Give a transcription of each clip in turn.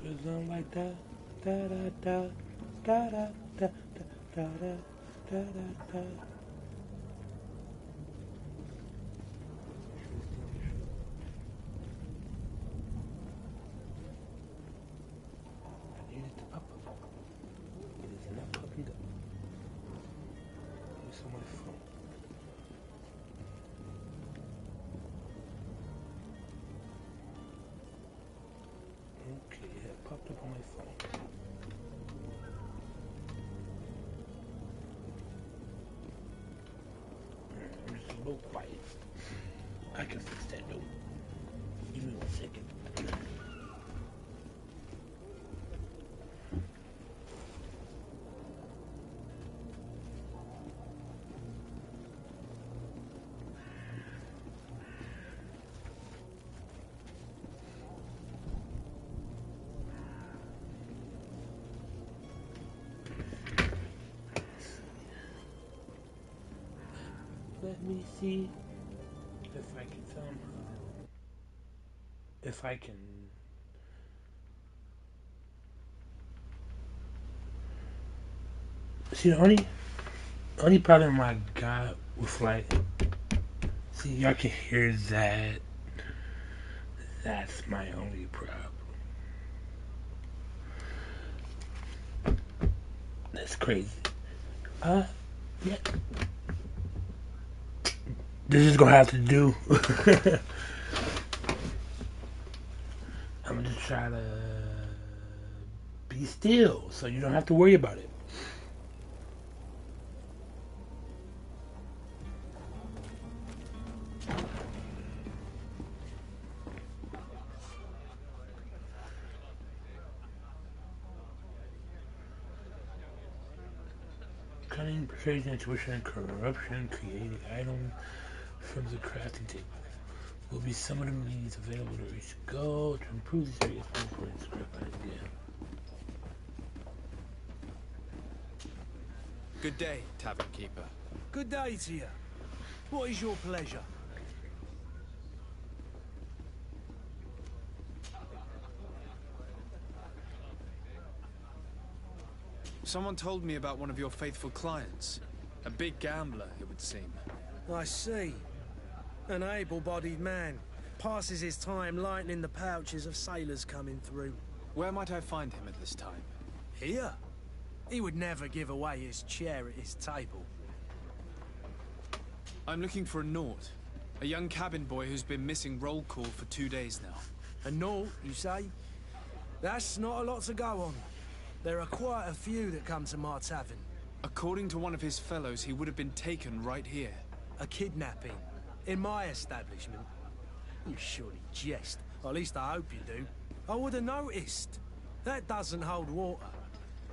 Cause I'm like da da da da da da da da da da da. I needed to pop up. It is not popping up. It's on my phone. Okay, it popped up on my phone. I'm just a little quiet. I can fix that though. Give me 1 second. Let me see if I can if I can see the only problem I got with like see y'all can hear that. That's my only problem. That's crazy. Yeah. This is gonna have to do. I'm gonna just try to be still so you don't have to worry about it. Cunning, persuasion, intuition, and corruption, creating items from the crafting table. Will be some of the means available to reach the goal to improve these areas for the script idea. Good day, Tavern Keeper. Good day to you. What is your pleasure? Someone told me about one of your faithful clients. A big gambler, it would seem. I see. An able-bodied man. Passes his time lightening the pouches of sailors coming through. Where might I find him at this time? Here? He would never give away his chair at his table. I'm looking for a Naut. A young cabin boy who's been missing roll call for 2 days now. A Naut, you say? That's not a lot to go on. There are quite a few that come to my tavern. According to one of his fellows, he would have been taken right here. A kidnapping? In my establishment? You surely jest. Or at least I hope you do. I would have noticed. That doesn't hold water.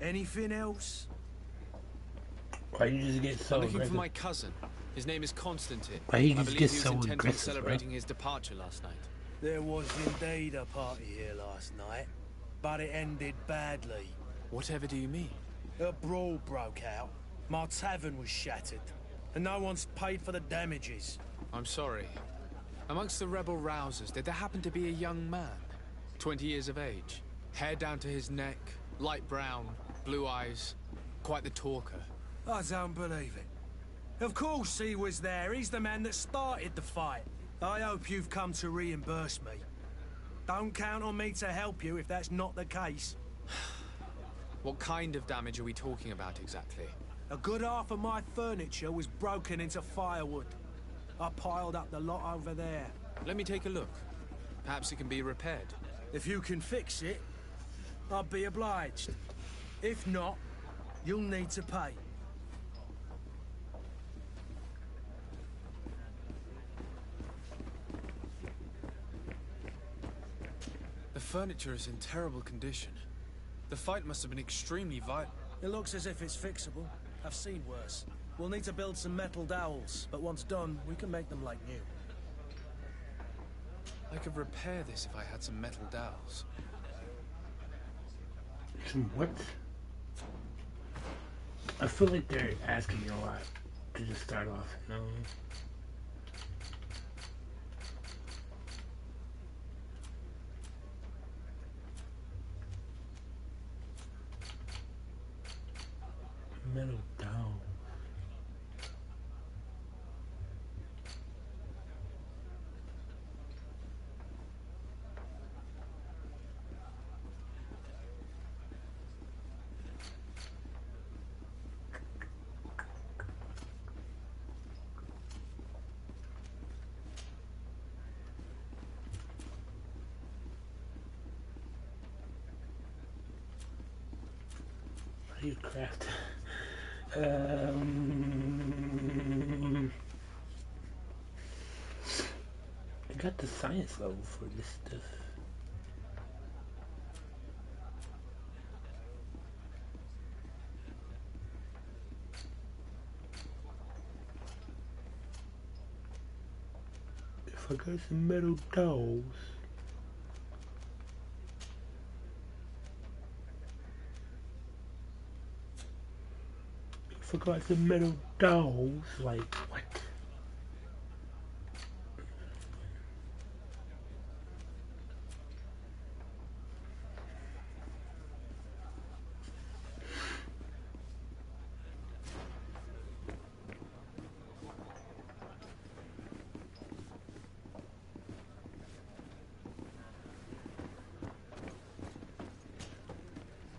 Anything else? Why you just get so I'm looking aggressive? for my cousin. His name is Constantine. Why he I just believe gets he was so intent on aggressive, celebrating his departure last night. There was indeed a party here last night, but it ended badly. Whatever do you mean? A brawl broke out. My tavern was shattered, and no one's paid for the damages. I'm sorry. Amongst the rebel rousers, did there happen to be a young man? 20 years of age. Hair down to his neck, light brown, blue eyes. Quite the talker. I don't believe it. Of course he was there. He's the man that started the fight. I hope you've come to reimburse me. Don't count on me to help you if that's not the case. What kind of damage are we talking about exactly? A good half of my furniture was broken into firewood. I piled up the lot over there. Let me take a look. Perhaps it can be repaired. If you can fix it, I'll be obliged. If not, you'll need to pay. The furniture is in terrible condition. The fight must have been extremely violent. It looks as if it's fixable. I've seen worse. We'll need to build some metal dowels, but once done, we can make them like new. I could repair this if I had some metal dowels. Some what? I feel like they're asking me a lot to just start off, you know? metal down. How do you craft? I got the science level for this stuff. If I got some metal dolls. If I got some metal dolls, like what?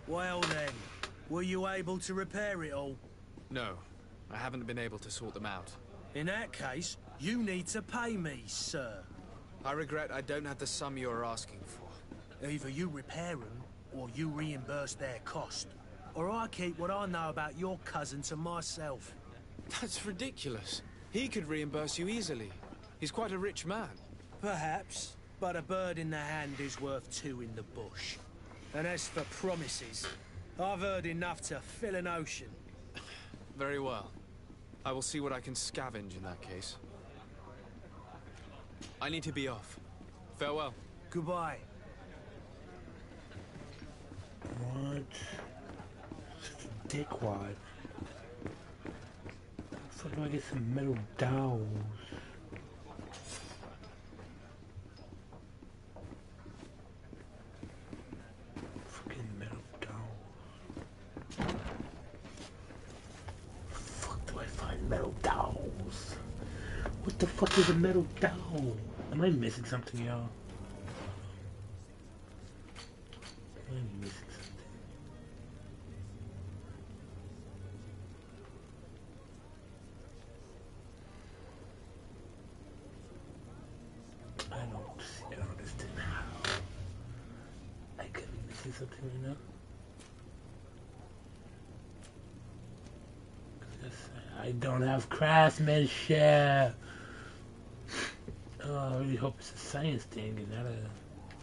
Well then, were you able to repair it all? No, I haven't been able to sort them out. In that case, you need to pay me, sir. I regret I don't have the sum you're asking for. Either you repair them, or you reimburse their cost. Or I keep what I know about your cousin to myself. That's ridiculous. He could reimburse you easily. He's quite a rich man. Perhaps, but a bird in the hand is worth two in the bush. And as for promises, I've heard enough to fill an ocean. Very well. I will see what I can scavenge in that case. I need to be off. Farewell. Goodbye. What? Such a dickwad. So do I get some metal dolls? Fucking metal dolls. Fuck do I find metal dolls? What the fuck is a metal doll? Am I missing something, y'all? Am I missing something? I don't understand how I could be missing something right now. 'Cause I don't have craftsmanship. Oh, I really hope it's a science thing and not a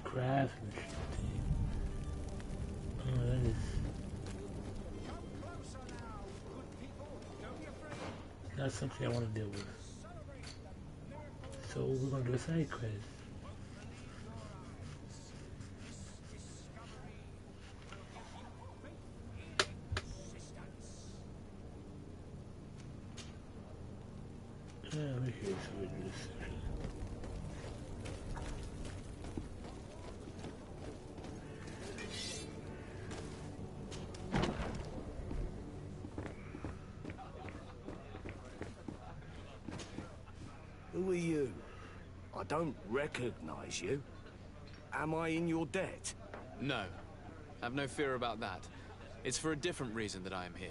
craftsmanship thing. Oh, that is not something I want to deal with. So we're gonna do a side quest. Yeah, we're here, so we do this section. Who are you? I don't recognize you. Am I in your debt? No. Have no fear about that. It's for a different reason that I am here.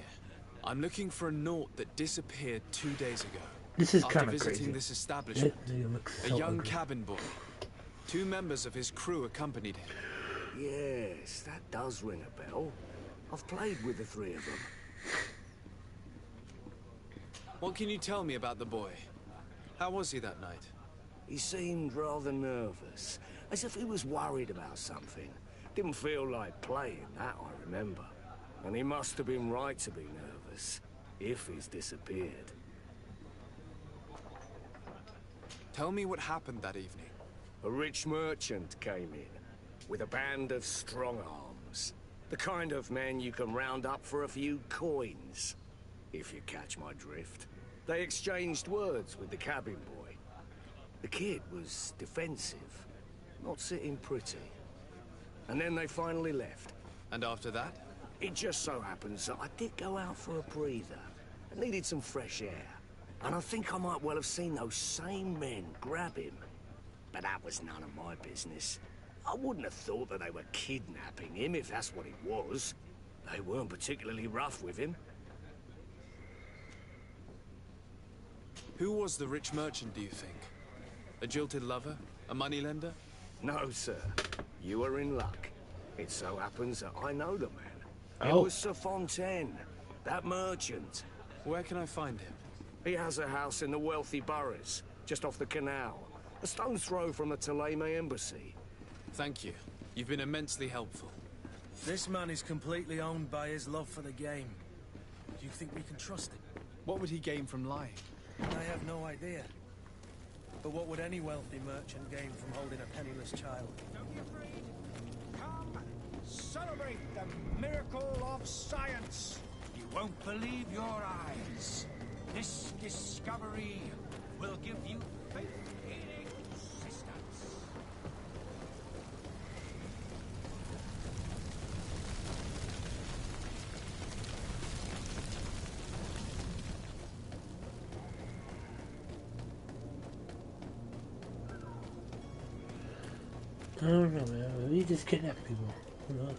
I'm looking for a Naut that disappeared 2 days ago. This is After kind of visiting crazy. this establishment, It looks a so young ugly. cabin boy. 2 members of his crew accompanied him. Yes, that does ring a bell. I've played with the 3 of them. What can you tell me about the boy? How was he that night? He seemed rather nervous, as if he was worried about something. Didn't feel like playing, that I remember. And he must have been right to be nervous, if he's disappeared. Tell me what happened that evening. A rich merchant came in, with a band of strong arms. The kind of men you can round up for a few coins, if you catch my drift. They exchanged words with the cabin boy. The kid was defensive, not sitting pretty. And then they finally left. And after that? It just so happens that I did go out for a breather. I needed some fresh air. And I think I might well have seen those same men grab him. But that was none of my business. I wouldn't have thought that they were kidnapping him if that's what it was. They weren't particularly rough with him. Who was the rich merchant, do you think? A jilted lover? A moneylender? No, sir. You are in luck. It so happens that I know the man. Oh. It was Sir Fontaine, that merchant. Where can I find him? He has a house in the wealthy boroughs, just off the canal. A stone's throw from the Thélème embassy. Thank you. You've been immensely helpful. This man is completely owned by his love for the game. Do you think we can trust him? What would he gain from lying? I have no idea. But what would any wealthy merchant gain from holding a penniless child? Don't be afraid. Come, celebrate the miracle of science. You won't believe your eyes. This discovery will give you faith-healing assistance. I don't know, man. We just kidnap people. Who knows?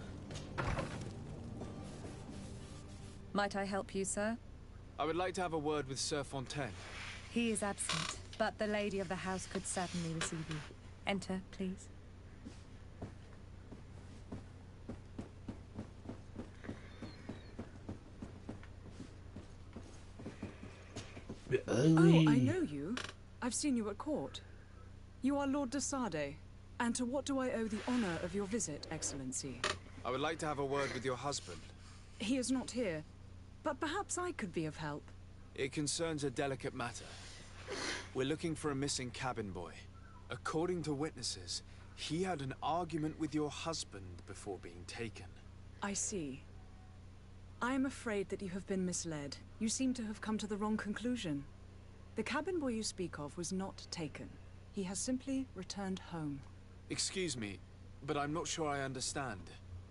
Might I help you, sir? I would like to have a word with Sir Fontaine. He is absent, but the lady of the house could certainly receive you. Enter, please. Oh, I know you. I've seen you at court. You are Lord de Sade. And to what do I owe the honor of your visit, Excellency? I would like to have a word with your husband. He is not here, but perhaps I could be of help. It concerns a delicate matter. We're looking for a missing cabin boy. According to witnesses, he had an argument with your husband before being taken. I see. I am afraid that you have been misled. You seem to have come to the wrong conclusion. The cabin boy you speak of was not taken. He has simply returned home. Excuse me, but I'm not sure I understand.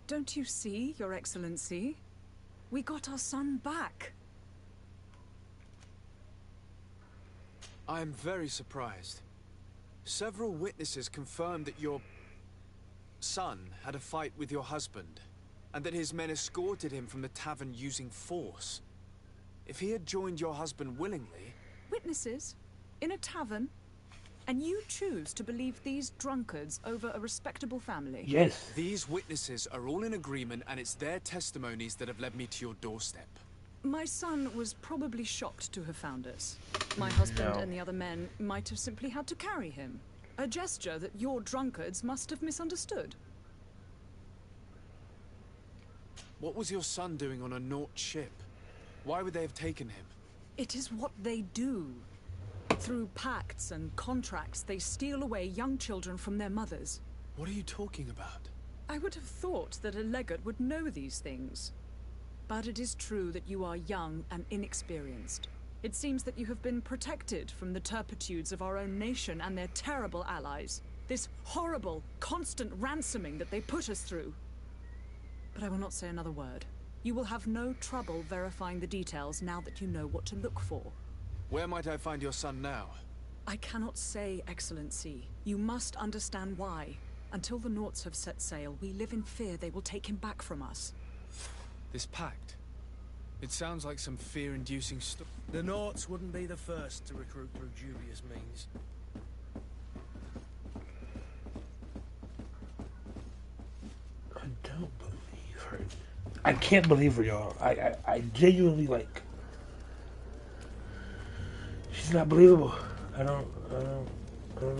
Don't you see, Your Excellency? We got our son back. I am very surprised. Several witnesses confirmed that your son had a fight with your husband, and that his men escorted him from the tavern using force. If he had joined your husband willingly... Witnesses? In a tavern? And you choose to believe these drunkards over a respectable family? yes. These witnesses are all in agreement, and it's their testimonies that have led me to your doorstep. My son was probably shocked to have found us. My husband and the other men might have simply had to carry him. A gesture that your drunkards must have misunderstood. What was your son doing on a Naut ship? Why would they have taken him? It is what they do. Through pacts and contracts, they steal away young children from their mothers. What are you talking about? I would have thought that a legate would know these things. But it is true that you are young and inexperienced. It seems that you have been protected from the turpitudes of our own nation and their terrible allies. This horrible, constant ransoming that they put us through. But I will not say another word. You will have no trouble verifying the details now that you know what to look for. Where might I find your son now? I cannot say, Excellency. You must understand why. Until the Nauts have set sail, we live in fear they will take him back from us. This pact? It sounds like some fear-inducing stuff. The Nauts wouldn't be the first to recruit through dubious means. I don't believe her. I can't believe her, y'all. I genuinely, like... She's not believable. I don't know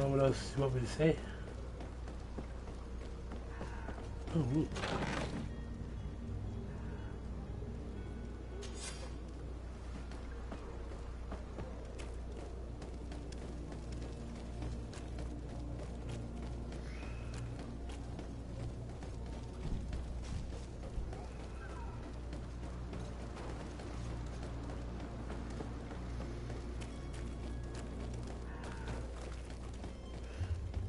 what else you want me to say. Oh, look.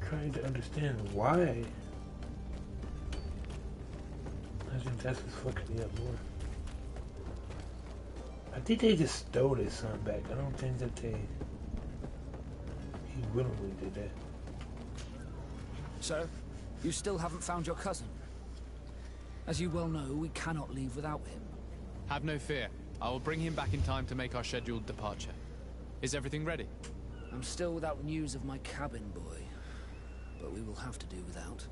Trying to understand why. Legend That's what's fucking me up more. I think they just stole his son back. I don't think that he willingly did that. So, you still haven't found your cousin? As you well know, we cannot leave without him. Have no fear. I will bring him back in time to make our scheduled departure. Is everything ready? I'm still without news of my cabin boy, but we will have to do without.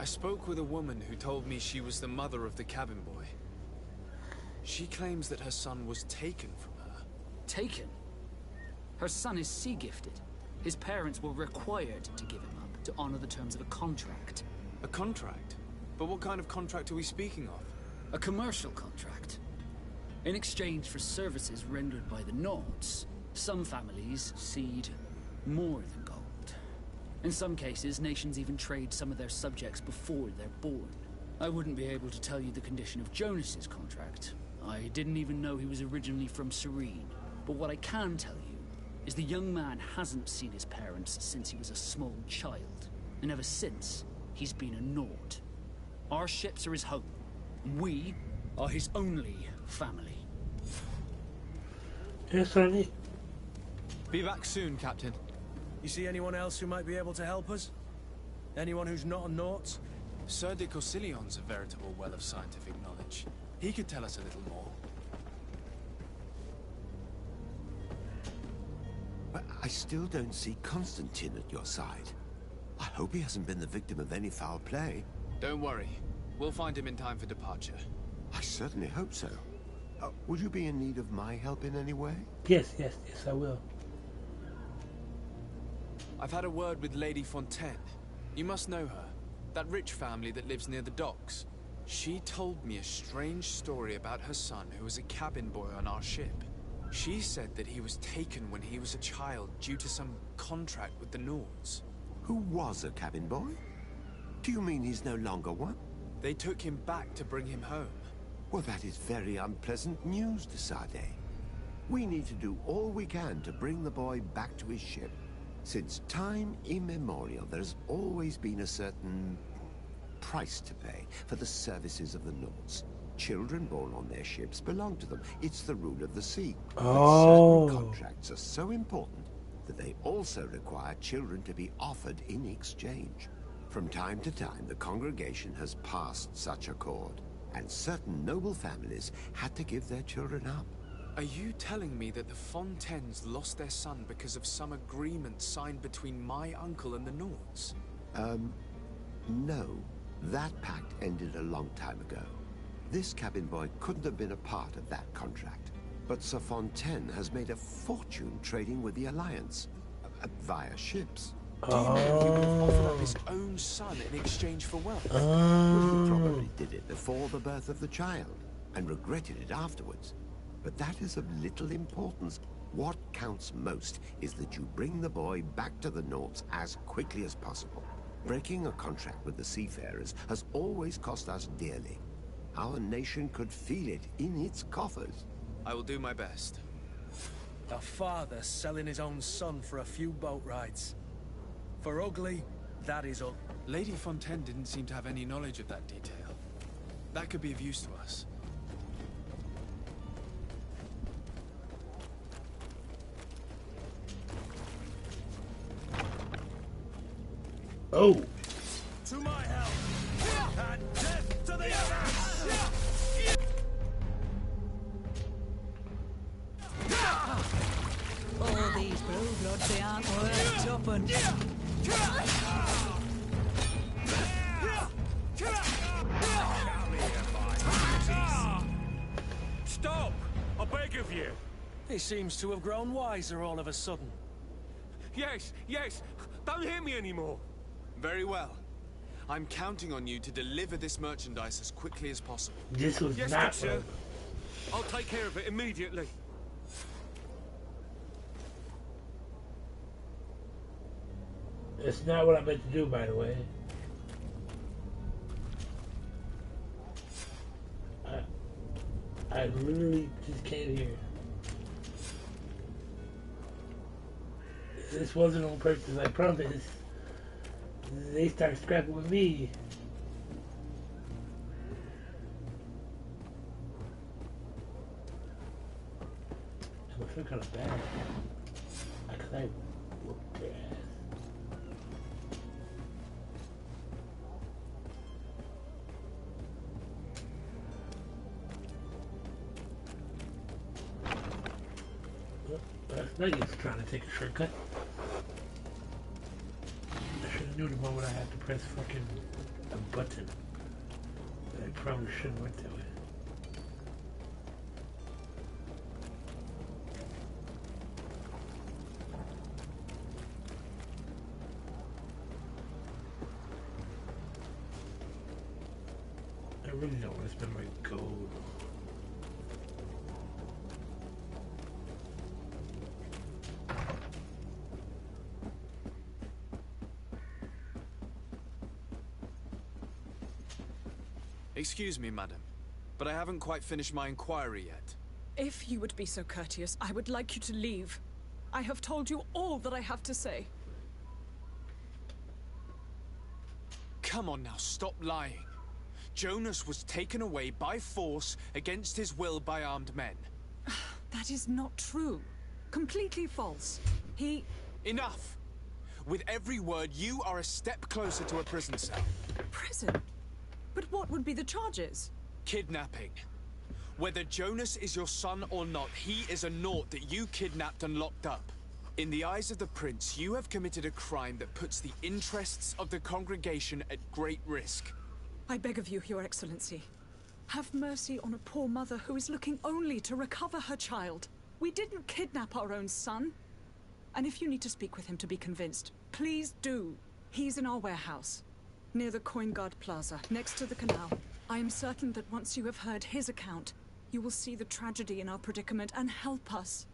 I spoke with a woman who told me she was the mother of the cabin boy. She claims that her son was taken from her. Taken? Her son is sea-gifted. His parents were required to give him up to honor the terms of a contract. A contract? But what kind of contract are we speaking of? A commercial contract. In exchange for services rendered by the Nords, some families cede more than gold. In some cases, nations even trade some of their subjects before they're born. I wouldn't be able to tell you the condition of Jonas's contract. I didn't even know he was originally from Serene. But what I can tell you is the young man hasn't seen his parents since he was a small child. And ever since, he's been a Nord. Our ships are his home. We are his only family. Yes, Sonny. Be back soon, Captain. You see anyone else who might be able to help us? Anyone who's not a Naut? Sir de Corsillion's a veritable well of scientific knowledge. He could tell us a little more. But I still don't see Constantine at your side. I hope he hasn't been the victim of any foul play. Don't worry. We'll find him in time for departure. I certainly hope so. Would you be in need of my help in any way? Yes, I will. I've had a word with Lady Fontaine. You must know her. That rich family that lives near the docks. She told me a strange story about her son who was a cabin boy on our ship. She said that he was taken when he was a child due to some contract with the Nords. Who was a cabin boy? Do you mean he's no longer one? They took him back to bring him home. Well, that is very unpleasant news, de Sade. We need to do all we can to bring the boy back to his ship. Since time immemorial, there's always been a certain price to pay for the services of the Nords. Children born on their ships belong to them. It's the rule of the sea. Oh. But certain contracts are so important that they also require children to be offered in exchange. From time to time, the congregation has passed such accord, and certain noble families had to give their children up. Are you telling me that the Fontaines lost their son because of some agreement signed between my uncle and the Nords? No. That pact ended a long time ago. This cabin boy couldn't have been a part of that contract. But Sir Fontaine has made a fortune trading with the Alliance, via ships. Do you mean he would have offered up his own son in exchange for wealth? Well, he probably did it before the birth of the child, and regretted it afterwards. But that is of little importance. What counts most is that you bring the boy back to the Nords as quickly as possible. Breaking a contract with the seafarers has always cost us dearly. Our nation could feel it in its coffers. I will do my best. A father selling his own son for a few boat rides. For ugly, that is ugly. Lady Fontaine didn't seem to have any knowledge of that detail. That could be of use to us. Oh. To my help! And death to the other! All these blue bloods, they aren't worth tuppence. Stop! I beg of you! He seems to have grown wiser all of a sudden. Yes, yes! Don't hit me anymore! Very well. I'm counting on you to deliver this merchandise as quickly as possible. This was Yes, not good sir. I'll take care of it immediately. It's not what I meant to do, by the way. I literally just can't hear. This wasn't on purpose. I promise. They start scrapping with me. I feel kind of bad. Because I whooped their ass. Last night he was trying to take a shortcut. I should have knew the moment I had to press fucking a button. But I probably shouldn't have went that way. I really don't want to spend my gold. Excuse me, madam, but I haven't quite finished my inquiry yet. If you would be so courteous, I would like you to leave. I have told you all that I have to say. Come on now, stop lying. Jonas was taken away by force against his will by armed men. That is not true. Completely false. He... Enough! With every word, you are a step closer to a prison cell. Prison? But what would be the charges? Kidnapping. Whether Jonas is your son or not, he is a naught that you kidnapped and locked up. In the eyes of the prince, you have committed a crime that puts the interests of the congregation at great risk. I beg of you, Your Excellency. Have mercy on a poor mother who is looking only to recover her child. We didn't kidnap our own son. And if you need to speak with him to be convinced, please do. He's in our warehouse, near the Coin Guard Plaza, next to the canal. I am certain that once you have heard his account, you will see the tragedy in our predicament and help us.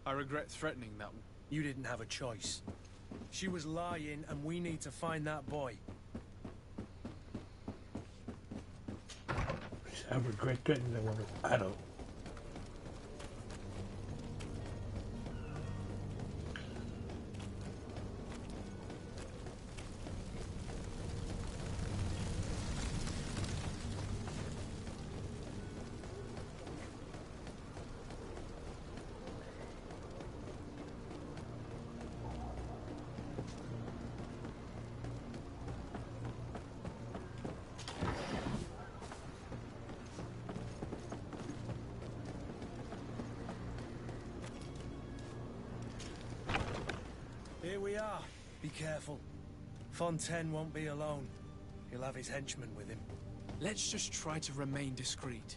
I regret threatening that one. You didn't have a choice. She was lying, and we need to find that boy. I regret threatening that woman. I don't. Here we are. Be careful. Fontaine won't be alone. He'll have his henchmen with him. Let's just try to remain discreet.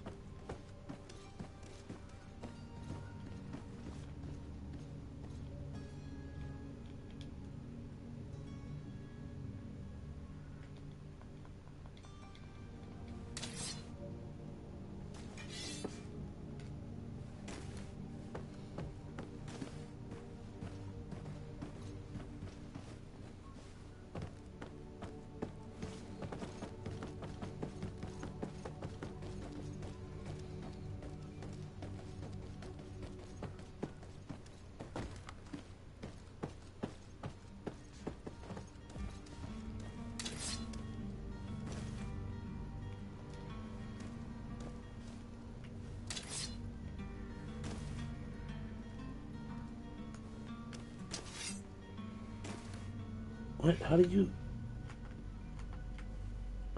What? How did you...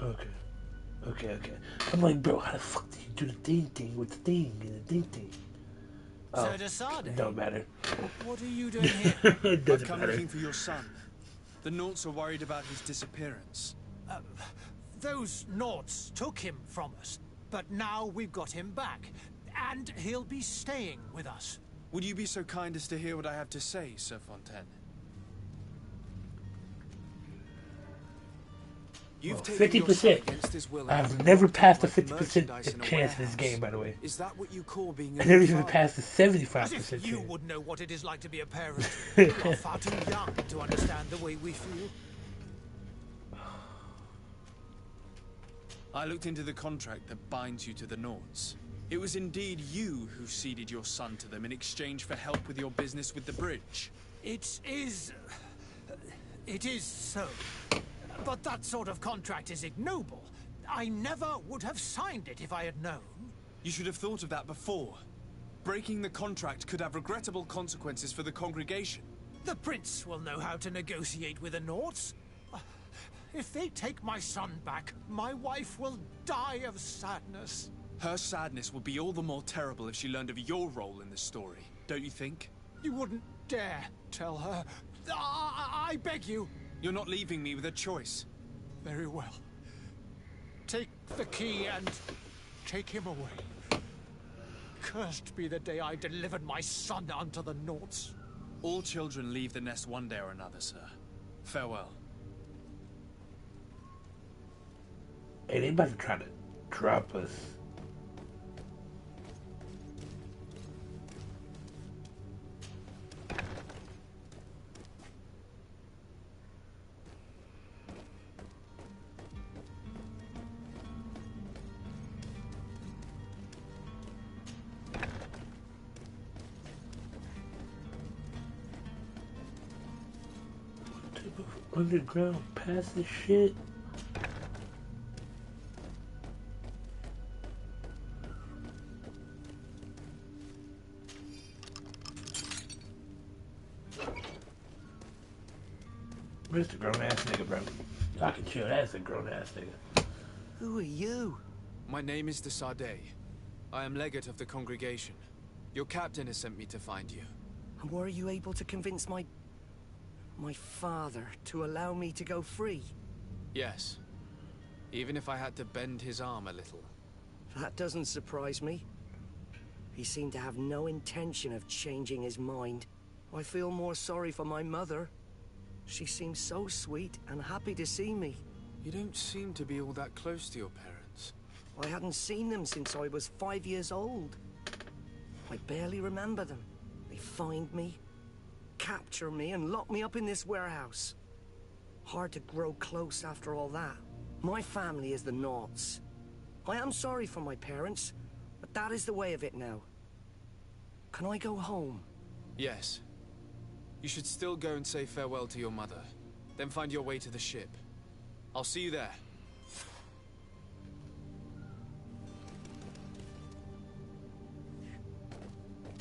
Okay. Okay. I'm like, bro, how the fuck did you do the thing with the thing and the thing? Oh, it don't matter. What are you doing here? It doesn't I've come matter. looking for your son. The Naughts are worried about his disappearance. Those Naughts took him from us, but now we've got him back, and he'll be staying with us. Would you be so kind as to hear what I have to say, Sir Fontaine? You've taken your son 50%. against his will. I've never passed a like 50% merchandise in a chance in this warehouse. game, by the way. Is that what you call being I a never good even father? passed the 75% As if chance. you would know what it is like to be a parent. You're far too young to understand the way we feel. I looked into the contract that binds you to the Naughts. It was indeed you who ceded your son to them in exchange for help with your business with the bridge. It is... It is so. But that sort of contract is ignoble. I never would have signed it if I had known. You should have thought of that before. Breaking the contract could have regrettable consequences for the congregation. The prince will know how to negotiate with the Nords. If they take my son back, my wife will die of sadness. Her sadness will be all the more terrible if she learned of your role in this story, don't you think? You wouldn't dare tell her. I beg you. You're not leaving me with a choice. Very well. Take the key and take him away. Cursed be the day I delivered my son unto the Nords. All children leave the nest one day or another, sir. Farewell. Hey, they about to try to drop us. What type of underground passage shit? Mr. Grown-ass nigga, bro. I can chill. That's a grown-ass nigga. Who are you? My name is de Sade. I am legate of the congregation. Your captain has sent me to find you. And were you able to convince my father to allow me to go free? Yes. Even if I had to bend his arm a little. That doesn't surprise me. He seemed to have no intention of changing his mind. I feel more sorry for my mother. She seems so sweet and happy to see me. You don't seem to be all that close to your parents. I hadn't seen them since I was 5 years old. I barely remember them. They find me, capture me, and lock me up in this warehouse. Hard to grow close after all that. My family is the Nords. I am sorry for my parents, but that is the way of it now. Can I go home? Yes. You should still go and say farewell to your mother. Then find your way to the ship. I'll see you there.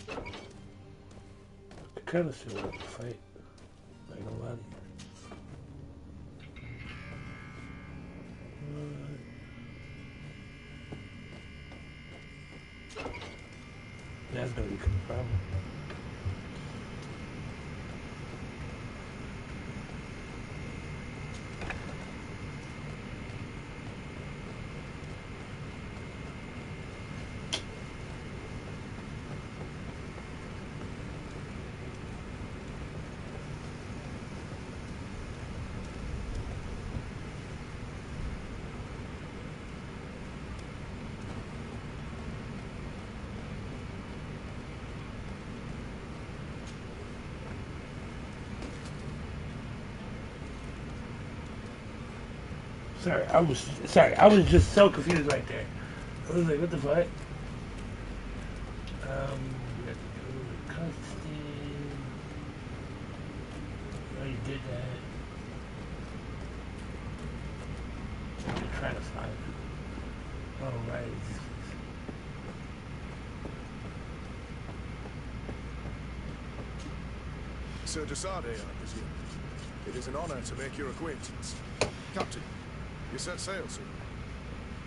I kind of still want to fight. I ain't gonna lie to you. That's gonna become a problem. Sorry, I was just so confused right there. I was like, what the fuck? We have to go to custody. Oh, you did that. I'm trying to find it. Alright. Sir de Sade, I presume. It is an honor to make your acquaintance. Captain, you set sail soon.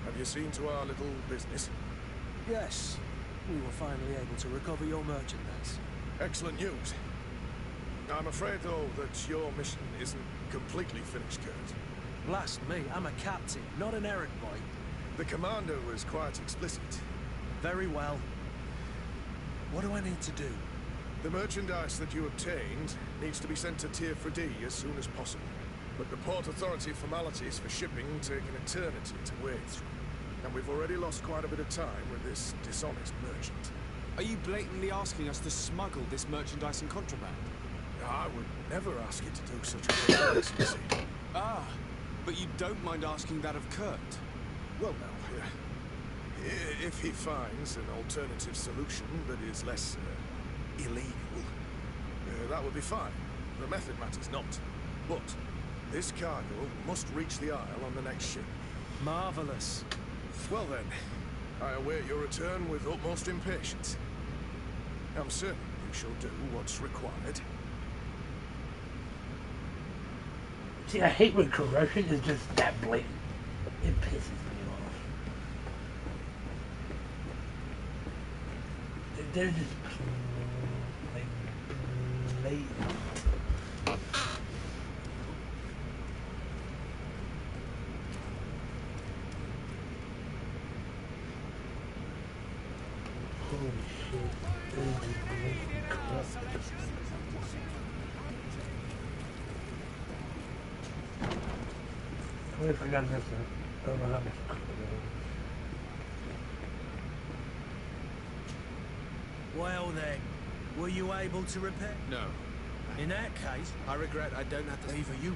Have you seen to our little business? Yes. We were finally able to recover your merchandise. Excellent news. I'm afraid, though, that your mission isn't completely finished, Kurt. Blast me, I'm a captain, not an errand boy. The commander was quite explicit. Very well. What do I need to do? The merchandise that you obtained needs to be sent to Tier 4D as soon as possible. But the Port Authority formalities for shipping take an eternity to wade through. And we've already lost quite a bit of time with this dishonest merchant. Are you blatantly asking us to smuggle this merchandise in contraband? I would never ask you to do such a thing, you see. Ah, but you don't mind asking that of Kurt? Well, now, if he finds an alternative solution that is less illegal, that would be fine. The method matters not. But this cargo must reach the Isle on the next ship. Marvelous. Well then, I await your return with utmost impatience. I'm certain you shall do what's required. See, I hate when corruption is just that blatant. It pisses me off. They're just like blatant. Holy shit. They're just blatant corrupt. What if I got this? I don't know how much. Well then, were you able to repair? No. In that case, I regret I don't have the... either you...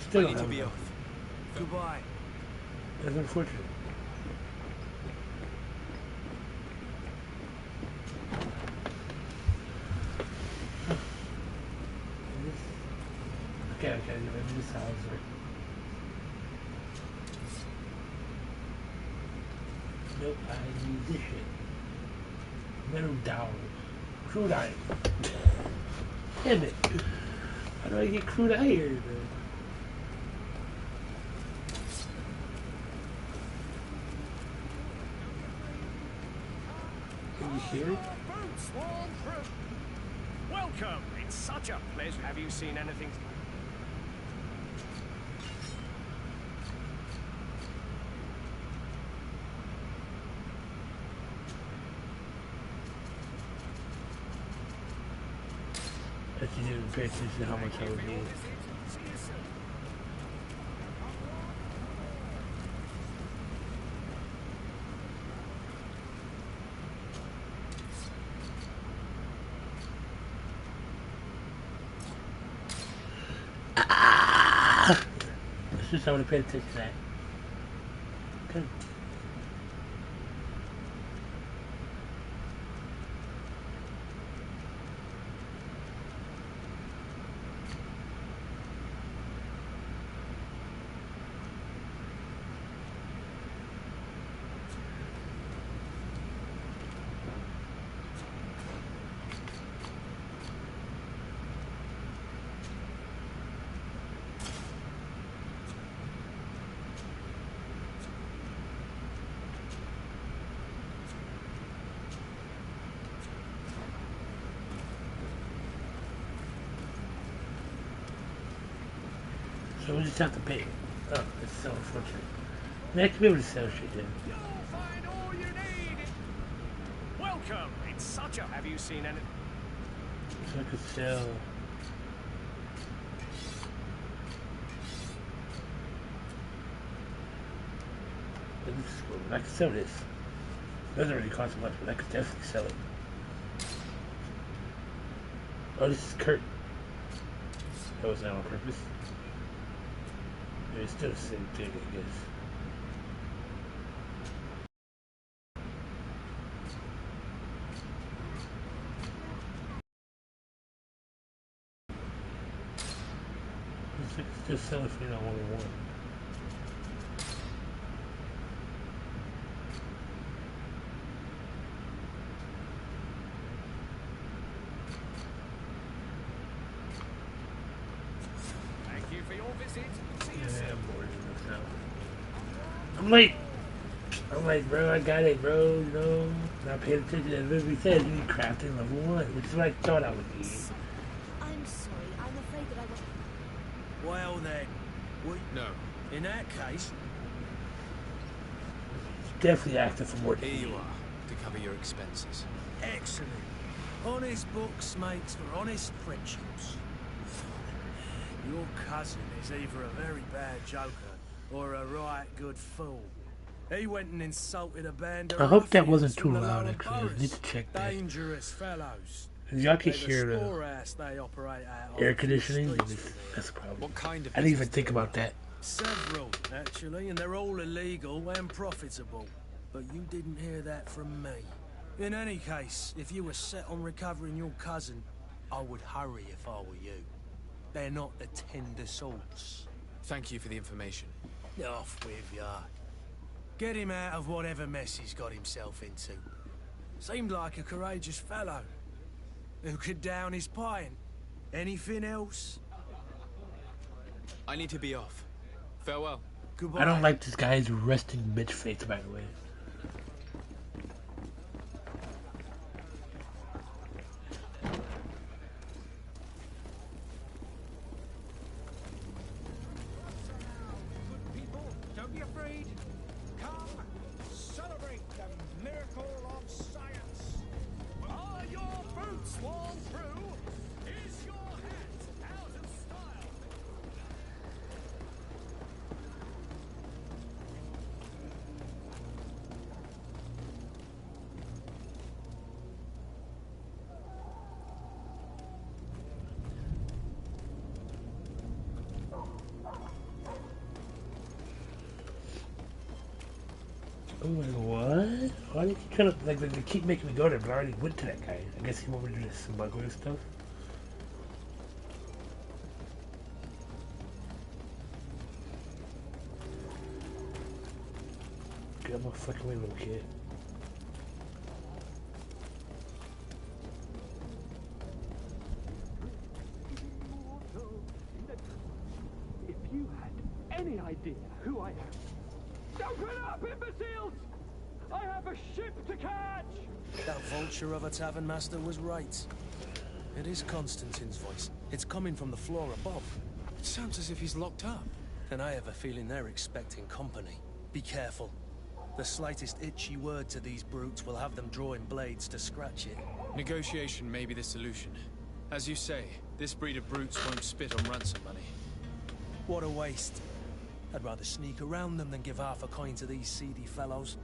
Still I need to be off. Goodbye. That's unfortunate. Okay, maybe this house right. Nope, I need this shit. Metal dowels. Crude iron. Damn it. How do I get crude iron, man? Can you hear it? Welcome! It's such a pleasure. Have you seen anything? If you didn't pay attention to how much I would need. That's just how I would have paid attention to that. Good. So we just have to pay. Oh, it's so unfortunate. They have to be able to sell shit then. You'll find all you need. Welcome. It's such a... Have you seen anything? So I could sell. But this is cool. I could sell this. It doesn't really cost much, but I could definitely sell it. Oh, this is Kurt. That was not on purpose. It's still the same thing, I guess. It's just selling for only one. Thank you for your visit. See you Yeah, soon. I'm bored of this now. I'm like, bro, I got it, bro, you know. Not paying attention to everything said. You need crafting level 1, which is what I thought I would need. I'm sorry. I'm afraid that I won't. Well then, No. in that case, Definitely asking for more. Here you are, to cover your expenses. excellent. Honest books makes for honest friendships. Your cousin is either a very bad joker or a right good fool. He went and insulted a band of I hope that ruffians wasn't too from the loud, lower actually. I boroughs. need to check that. Dangerous fellows. Y'all can There's hear a the storehouse they operate out air on conditioning. streets. That's a problem. What kind of I didn't even business think do they about that. Several, actually, and they're all illegal and profitable. But you didn't hear that from me. In any case, if you were set on recovering your cousin, I would hurry if I were you. They're not the tender sorts. Thank you for the information. Off with ya. Get him out of whatever mess he's got himself into. Seemed like a courageous fellow. Who could down his pint. Anything else? I need to be off. Farewell. Goodbye. I don't like this guy's resting bitch face, by the way. Good people, don't be afraid. Come, celebrate the miracle of science. Are your boots worn through? Is your hat out of style? Oh my god, what? Why do you keep trying to, like, they keep making me go there, but I already went to that guy. I guess he want me to do this smuggler stuff. Get out my fucking way, little kid. If you had any idea who I am. Open up, imbeciles! I have a ship to catch! That vulture of a tavern master was right. It is Constantine's voice. It's coming from the floor above. It sounds as if he's locked up. And I have a feeling they're expecting company. Be careful. The slightest itchy word to these brutes will have them drawing blades to scratch it. Negotiation may be the solution. As you say, this breed of brutes won't spit on ransom money. What a waste. I'd rather sneak around them than give half a coin to these seedy fellows.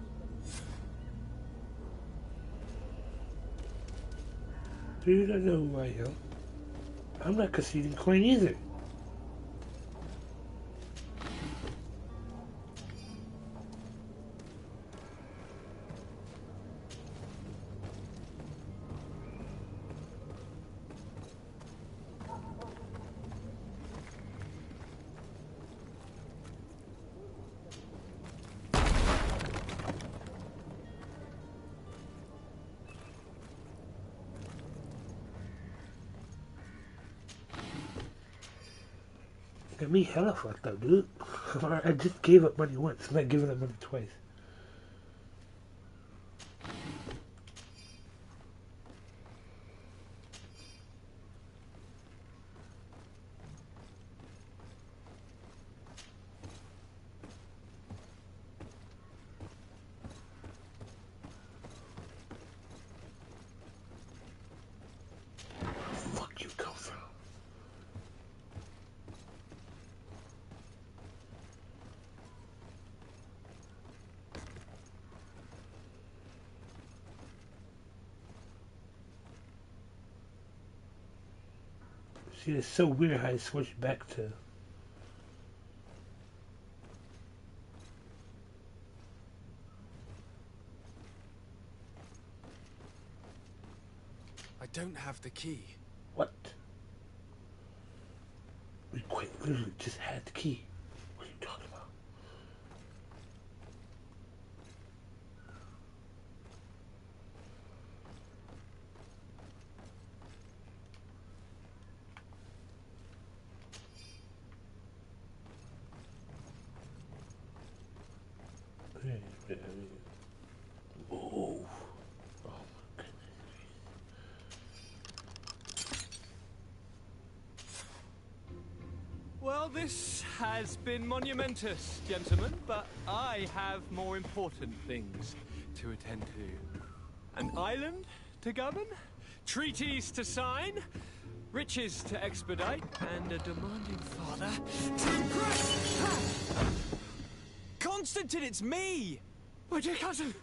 Dude, I know who I am. I'm not conceding coin either. Got me hella fucked up, dude. I just gave up money once. I'm not giving up money twice. Fuck you come from? See, it's so weird how I switched back to. I don't have the key. What? We quite literally just had the key. What are you talking about? Oh. Oh my goodness. Well, this has been monumentous, gentlemen, but I have more important things to attend to. An island to govern, treaties to sign, riches to expedite, and a demanding father to impress. Constantine, it's me! My dear cousin!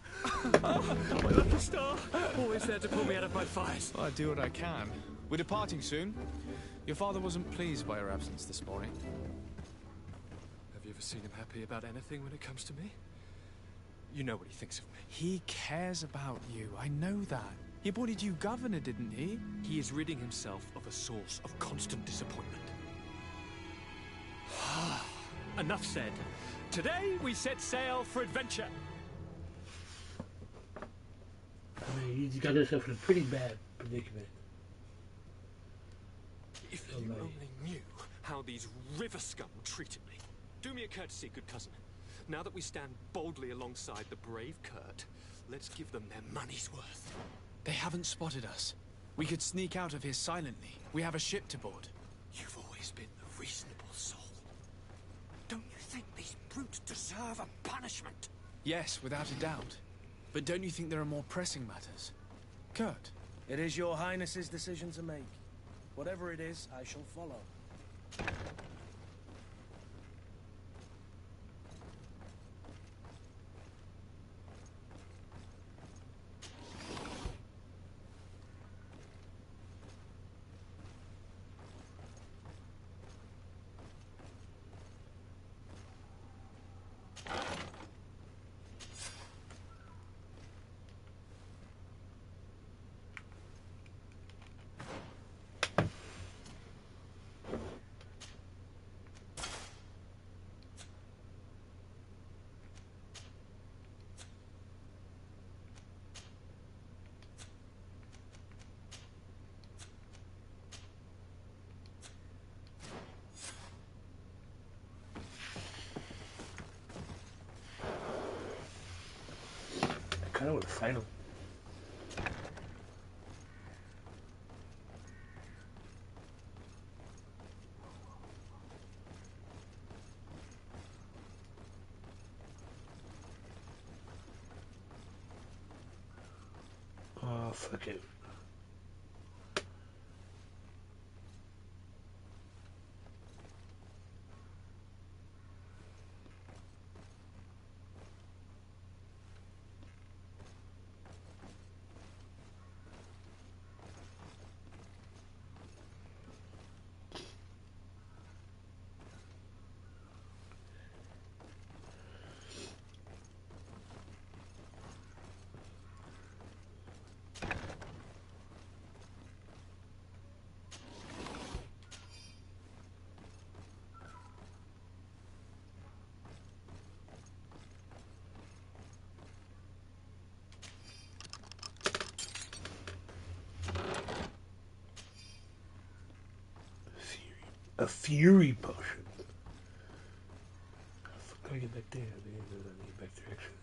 Oh, my lucky star! Always there to pull me out of my fires. Well, I do what I can. We're departing soon. Your father wasn't pleased by your absence this morning. Have you ever seen him happy about anything when it comes to me? You know what he thinks of me. He cares about you, I know that. He appointed you governor, didn't he? He is ridding himself of a source of constant disappointment. enough said. Today we set sail for adventure. I mean, you just got yourself in a pretty bad predicament. If you only knew how these river scum treated me. Do me a courtesy, good cousin. Now that we stand boldly alongside the brave Kurt, let's give them their money's worth. They haven't spotted us. We could sneak out of here silently. We have a ship to board. You've always been the reasonable soul. Don't you think these brutes deserve a punishment? Yes, without a doubt. But don't you think there are more pressing matters? Kurt? It is your highness's decision to make. Whatever it is, I shall follow. I kind of want to fight him. Oh, fuck it. A fury potion. How can I get back there? I get back there actually.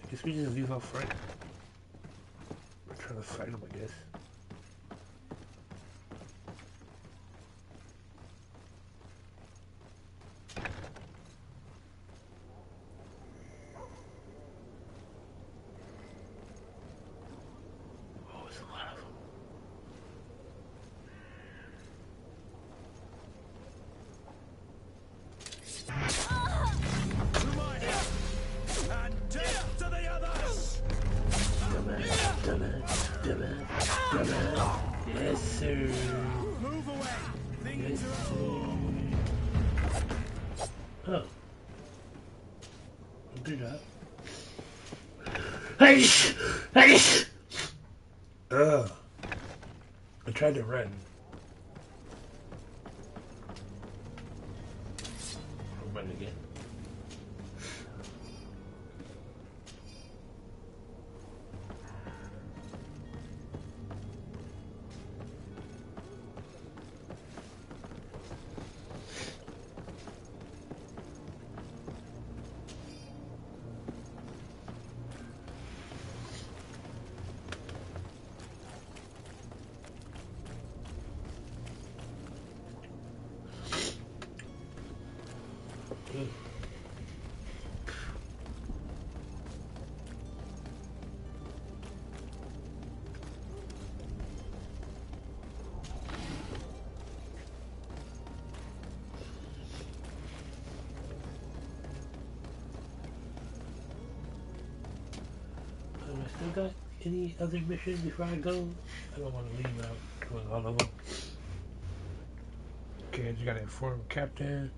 I guess we just leave out front. We're trying to fight him, I guess. Yes, sir. Move away. Things are Oh. Good job. Hey! Hey! I tried to run. I'll run again. Still got any other missions before I go? I don't want to leave without doing all of them. Okay, I just gotta inform Captain.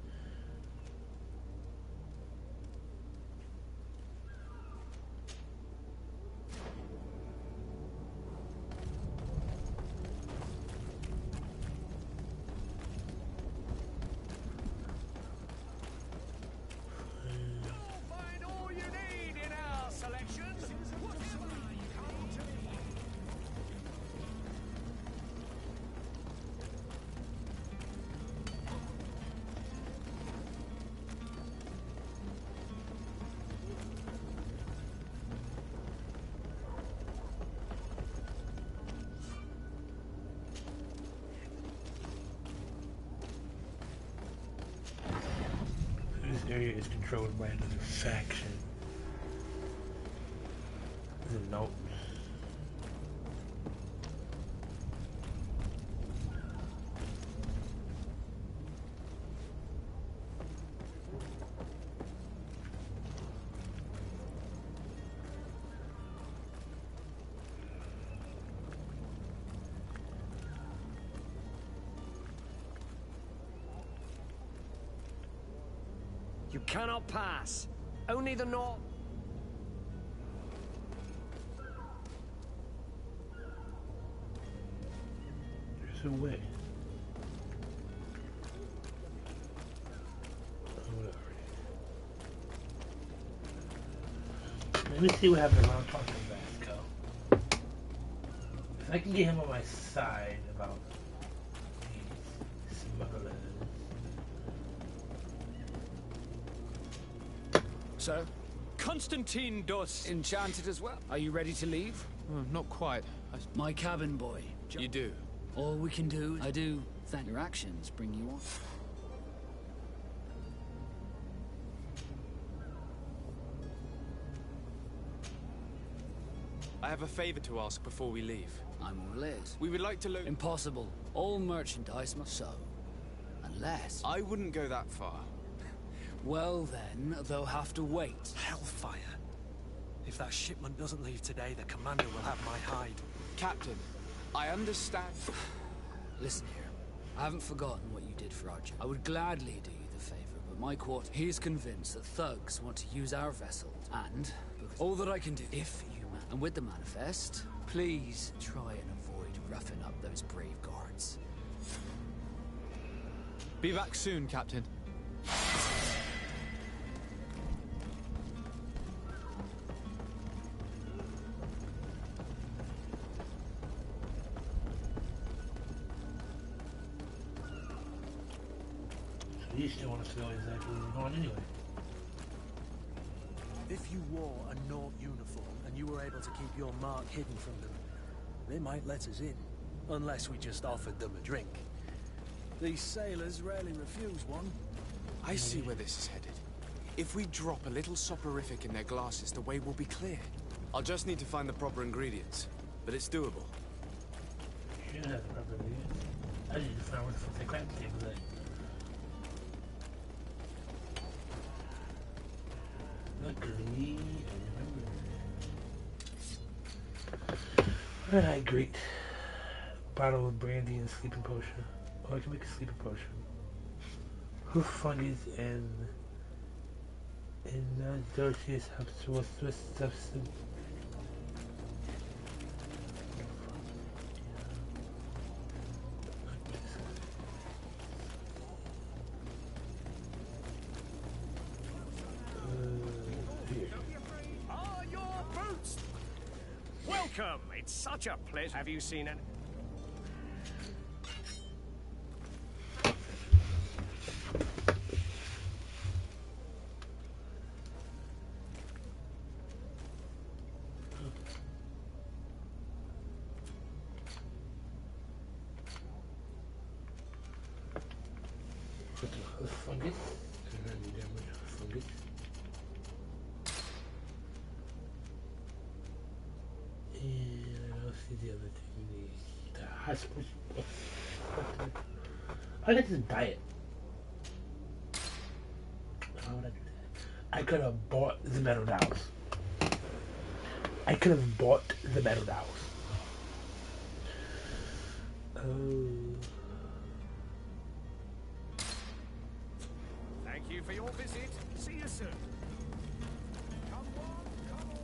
area is controlled by another faction. There's a note. You cannot pass. Only the North. There's a way. Let me see what happens when I'm talking to Vasco. If I can get him on my side about these smugglers. Sir? Constantine Dos. Enchanted as well. Are you ready to leave? Not quite. My cabin boy. You do? All we can do, I do thank your actions bring you on. I have a favor to ask before we leave. I'm all ears. We would like to load... Impossible. All merchandise must so. Unless... I wouldn't go that far. Well then, they'll have to wait. Hellfire. If that shipment doesn't leave today, the commander will have my hide. Captain, I understand... Listen here. I haven't forgotten what you did for Archer. I would gladly do you the favor, but my quarter... He's convinced that thugs want to use our vessels, and... all that I can do, if you... And with the manifest, please try and avoid roughing up those brave guards. Be back soon, Captain. So you still want us to know exactly where we're going anyway. If you wore a Nort uniform and you were able to keep your mark hidden from them, they might let us in, unless we just offered them a drink. These sailors rarely refuse one. I see where this is headed. If we drop a little soporific in their glasses, the way will be clear. I'll just need to find the proper ingredients, but it's doable. You should have the proper ingredients. I need to find where the fuck that crap table is. Luckily, I remember. Alright, great. Bottle of brandy and sleeping potion. Oh, I can make a sleeping potion. Hoof fungus and doses have substance. Welcome! It's such a pleasure. Have you seen an... Fungus. Fungus. And I'll see the other thing. The hospital. I got this diet. How would I do that? I could have bought the metal dowels. I could have bought the metal dowels. Thank you for your visit. See you soon. Come on, come on.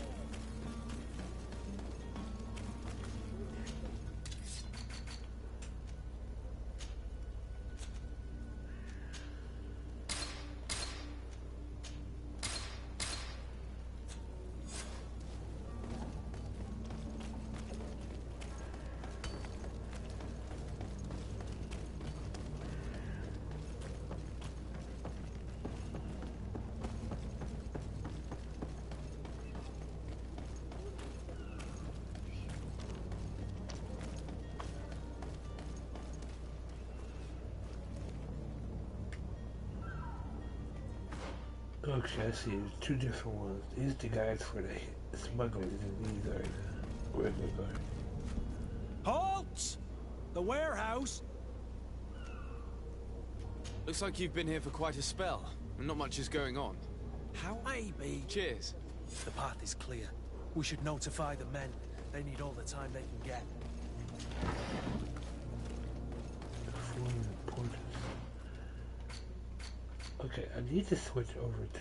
Okay, I see. There's two different ones. These are the guys for the smugglers, and these are the regular guys. Halt! The warehouse? Looks like you've been here for quite a spell, and not much is going on. How? Maybe. Cheers. The path is clear. We should notify the men. They need all the time they can get. Okay, I need to switch over to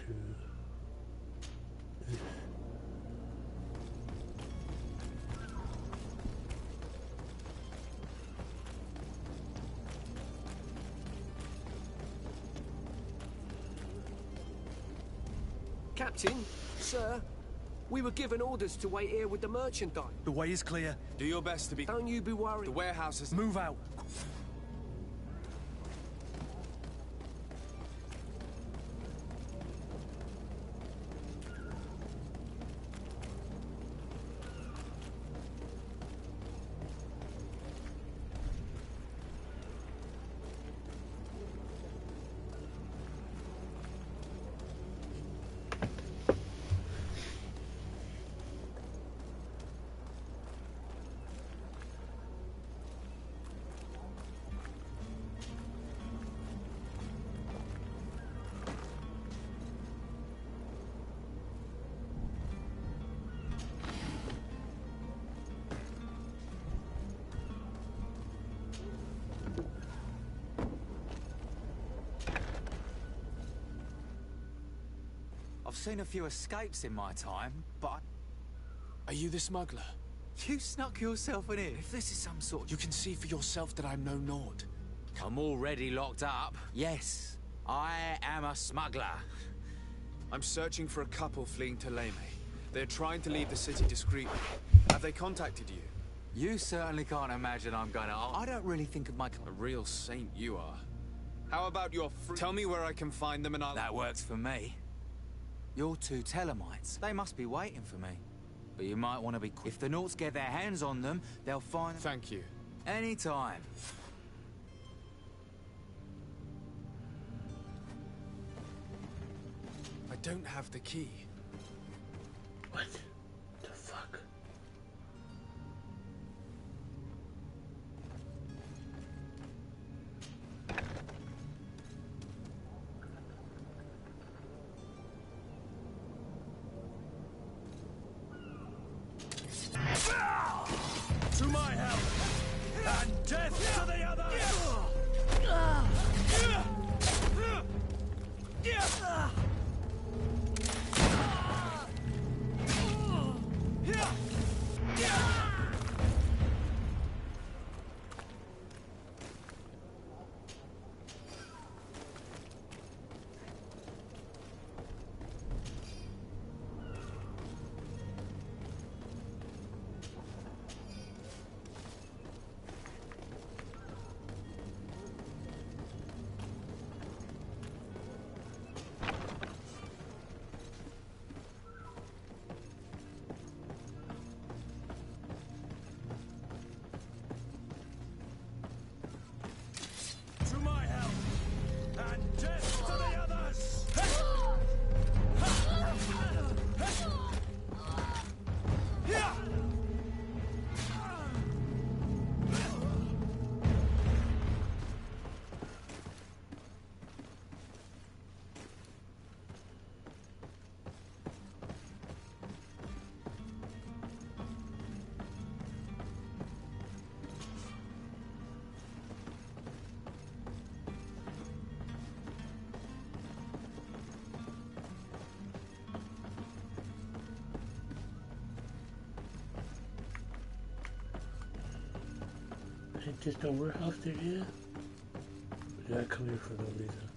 this. Captain, sir, we were given orders to wait here with the merchandise. The way is clear. Do your best to be... Don't you be worried. The warehouse is... Move out. I've seen a few escapes in my time, but... Are you the smuggler? You snuck yourself in here. If this is some sort... You can see for yourself that I'm no Nord. I'm already locked up. Yes, I am a smuggler. I'm searching for a couple fleeing to Leme. They're trying to leave the city discreetly. Have they contacted you? You certainly can't imagine I'm gonna... I don't really think of my... A real saint you are. How about your Tell me where I can find them and I'll... That works for me. Your two Telemites, they must be waiting for me. But you might want to be quick. If the Nauts get their hands on them, they'll find... Thank you. Anytime. I don't have the key. What the fuck? To my help! And death to the others! To my help! And death to the others! Ain't this no warehouse there yet? Or did I come here for no reason?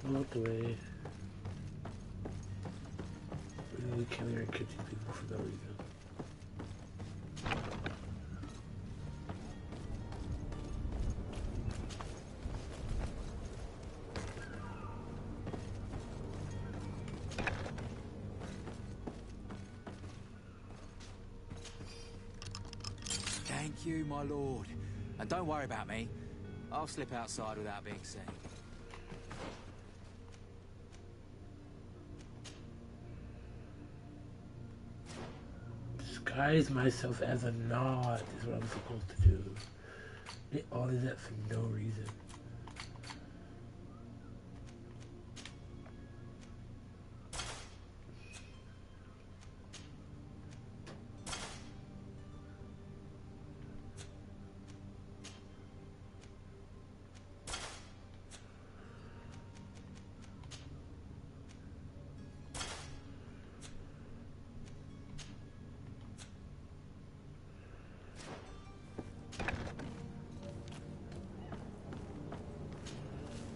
Walk away. We really came here and kill these people for no reason. you, my lord. And don't worry about me. I'll slip outside without being seen. Disguise myself as a nod is what I'm supposed to do. All of that for no reason.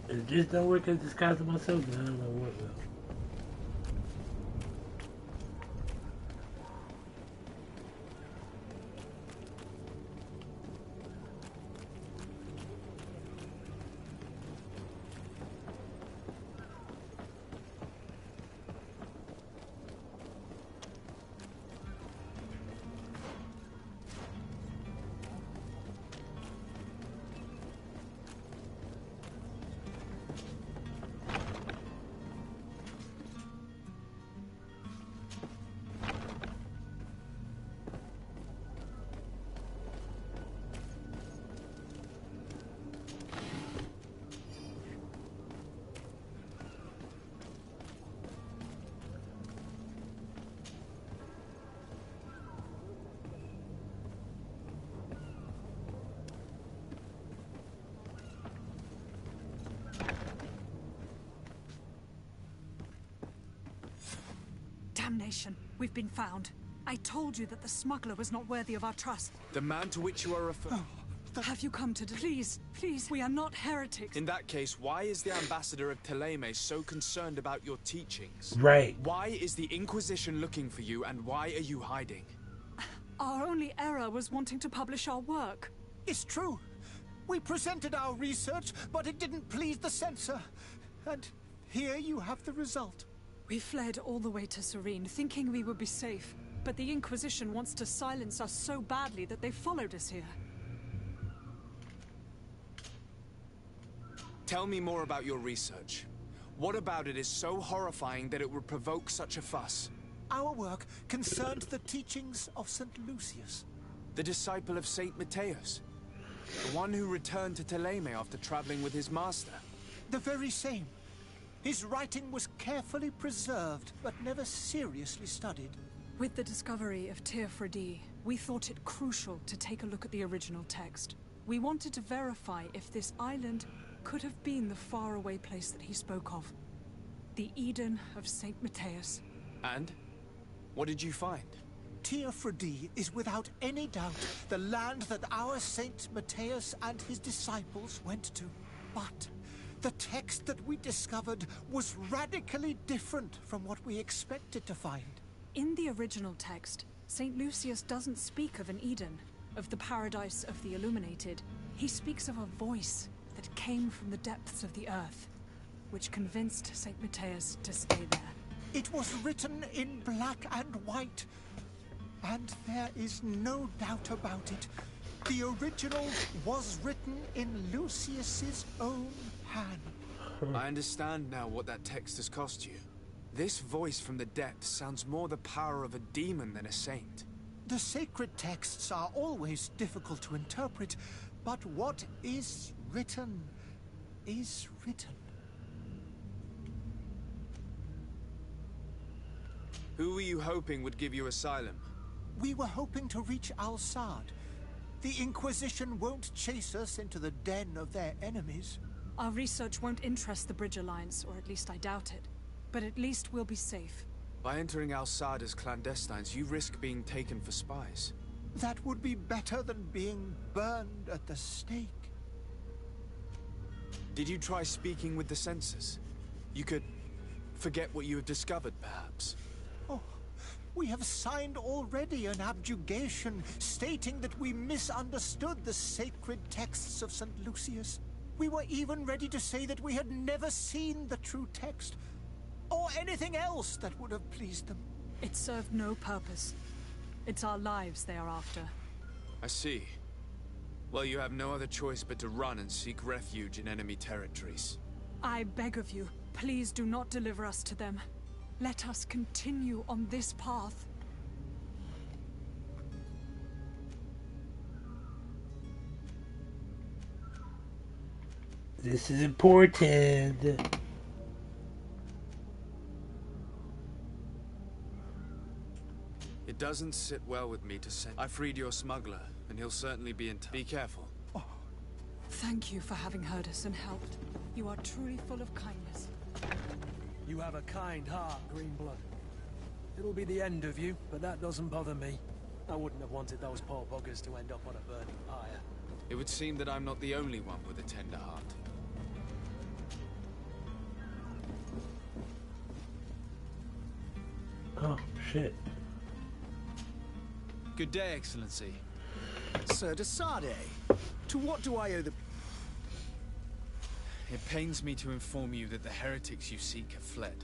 If this don't work as disguising myself, then I don't know what will. Damnation! We've been found. I told you that the smuggler was not worthy of our trust. The man to which you are referring... Have you come to... Please, please, we are not heretics. In that case, why is the ambassador of Thélème so concerned about your teachings? Right. Why is the Inquisition looking for you, and why are you hiding? Our only error was wanting to publish our work. It's true. We presented our research, but it didn't please the censor. And here you have the result. We fled all the way to Serene, thinking we would be safe. But the Inquisition wants to silence us so badly that they followed us here. Tell me more about your research. What about it is so horrifying that it would provoke such a fuss? Our work concerned the teachings of St. Lucius. The disciple of Saint Matthias? The one who returned to Thélème after traveling with his master? The very same. His writing was carefully preserved, but never seriously studied. With the discovery of Teofredi, we thought it crucial to take a look at the original text. We wanted to verify if this island could have been the faraway place that he spoke of. The Eden of Saint Matthias. And? What did you find? Teofredi is without any doubt the land that our Saint Matthias and his disciples went to. But the text that we discovered was radically different from what we expected to find. In the original text, St. Lucius doesn't speak of an Eden, of the paradise of the illuminated. He speaks of a voice that came from the depths of the earth, which convinced St. Matthias to stay there. It was written in black and white, and there is no doubt about it. The original was written in Lucius's own hand. I understand now what that text has cost you. This voice from the depths sounds more the power of a demon than a saint. The sacred texts are always difficult to interpret, but what is written is written. Who were you hoping would give you asylum? We were hoping to reach Al-Sad. The Inquisition won't chase us into the den of their enemies. Our research won't interest the Bridge Alliance, or at least I doubt it. But at least we'll be safe. By entering Al-Sad as clandestines, you risk being taken for spies. That would be better than being burned at the stake. Did you try speaking with the censors? You could forget what you have discovered, perhaps. Oh, we have signed already an abjugation stating that we misunderstood the sacred texts of St. Lucius. We were even ready to say that we had never seen the true text, or anything else that would have pleased them. It served no purpose. It's our lives they are after. I see. Well, you have no other choice but to run and seek refuge in enemy territories. I beg of you, please do not deliver us to them. Let us continue on this path. This is important. It doesn't sit well with me to send. I freed your smuggler, and he'll certainly be in touch. Be careful. Thank you for having heard us and helped. You are truly full of kindness. You have a kind heart, Greenblood. It'll be the end of you, but that doesn't bother me. I wouldn't have wanted those poor buggers to end up on a burning pyre. It would seem that I'm not the only one with a tender heart. Oh, shit. Good day, Excellency. Sir de Sade, to what do I owe the... It pains me to inform you that the heretics you seek have fled.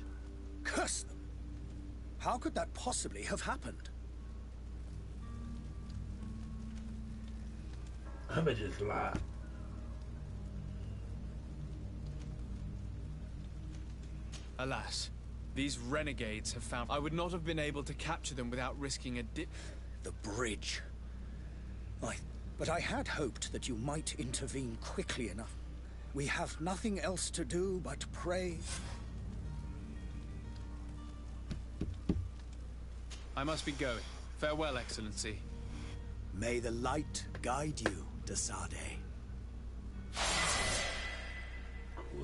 Curse them! How could that possibly have happened? I'ma just lie. Alas, these renegades have found... I would not have been able to capture them without risking a dip... The bridge. But I had hoped that you might intervene quickly enough. We have nothing else to do but pray. I must be going. Farewell, Excellency. May the light guide you, de Sade.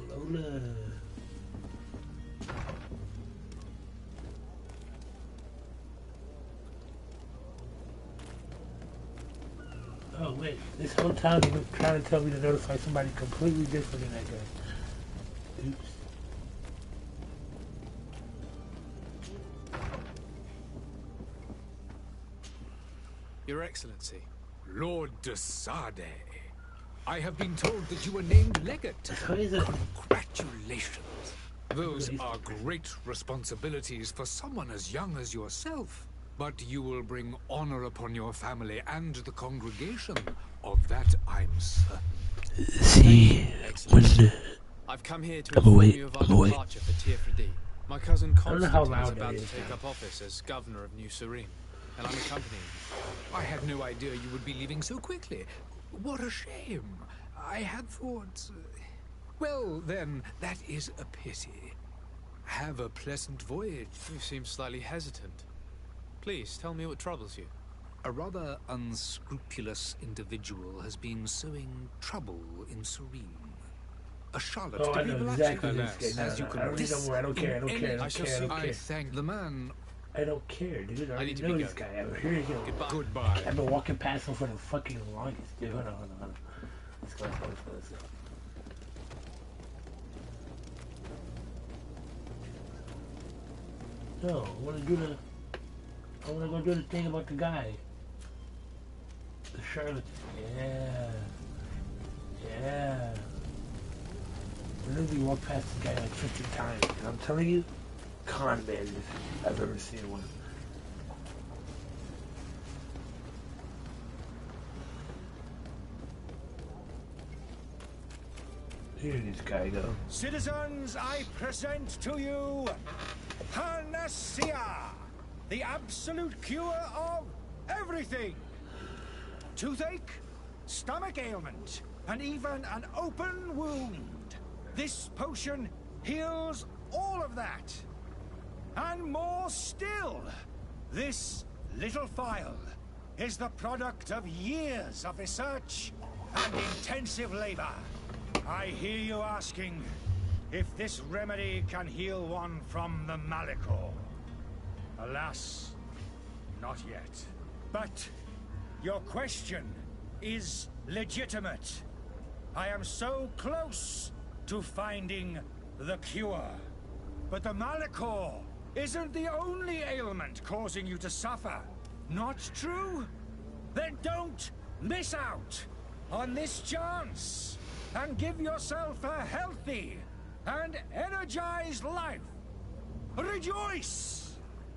Lola. Oh wait, this whole time he was trying to tell me to notify somebody completely different than that guy. Oops. Your Excellency. Lord de Sade, I have been told that you were named legate. Congratulations. Those are great responsibilities for someone as young as yourself. But you will bring honor upon your family and the congregation. Of that I'm certain. See, when I've come here to inform you of our departure for Tirfredi. My cousin Constantine is about to take up office as governor of New Serene, and I'm accompanying him. I had no idea you would be leaving so quickly. What a shame. I had thought... Well, then, that is a pity. Have a pleasant voyage. You seem slightly hesitant. Please, tell me what troubles you. A rather unscrupulous individual has been sowing trouble in Serene. A Charlotte I know exactly this guy. as you can I don't care. I thank the man. I don't care, dude. I already know this guy. Here you go. Goodbye. I've been walking past him for the fucking longest, dude. Hold on. Let's go. No, I wanna go do the thing about the guy. The Charlotte. Yeah. I literally walked past the guy like 50 times. And I'm telling you, con man if I've ever seen one. Here this guy go. Citizens, I present to you Panacea, the absolute cure of everything. Toothache, stomach ailment, and even an open wound. This potion heals all of that. And more still. This little phial is the product of years of research and intensive labor. I hear you asking if this remedy can heal one from the Malicor. Alas, not yet. But your question is legitimate. I am so close to finding the cure. But the Malicor isn't the only ailment causing you to suffer. Not true? Then don't miss out on this chance and give yourself a healthy and energized life. Rejoice!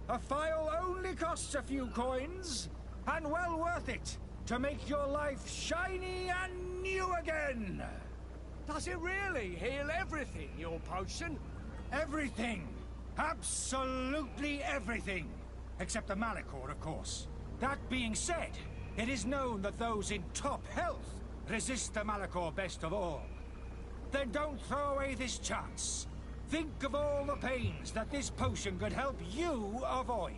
A phial only costs a few coins, and well worth it to make your life shiny and new again. Does it really heal everything, your potion? Everything. Absolutely everything. Except the Malachor, of course. That being said, it is known that those in top health resist the Malachor best of all. Then don't throw away this chance. Think of all the pains that this potion could help you avoid.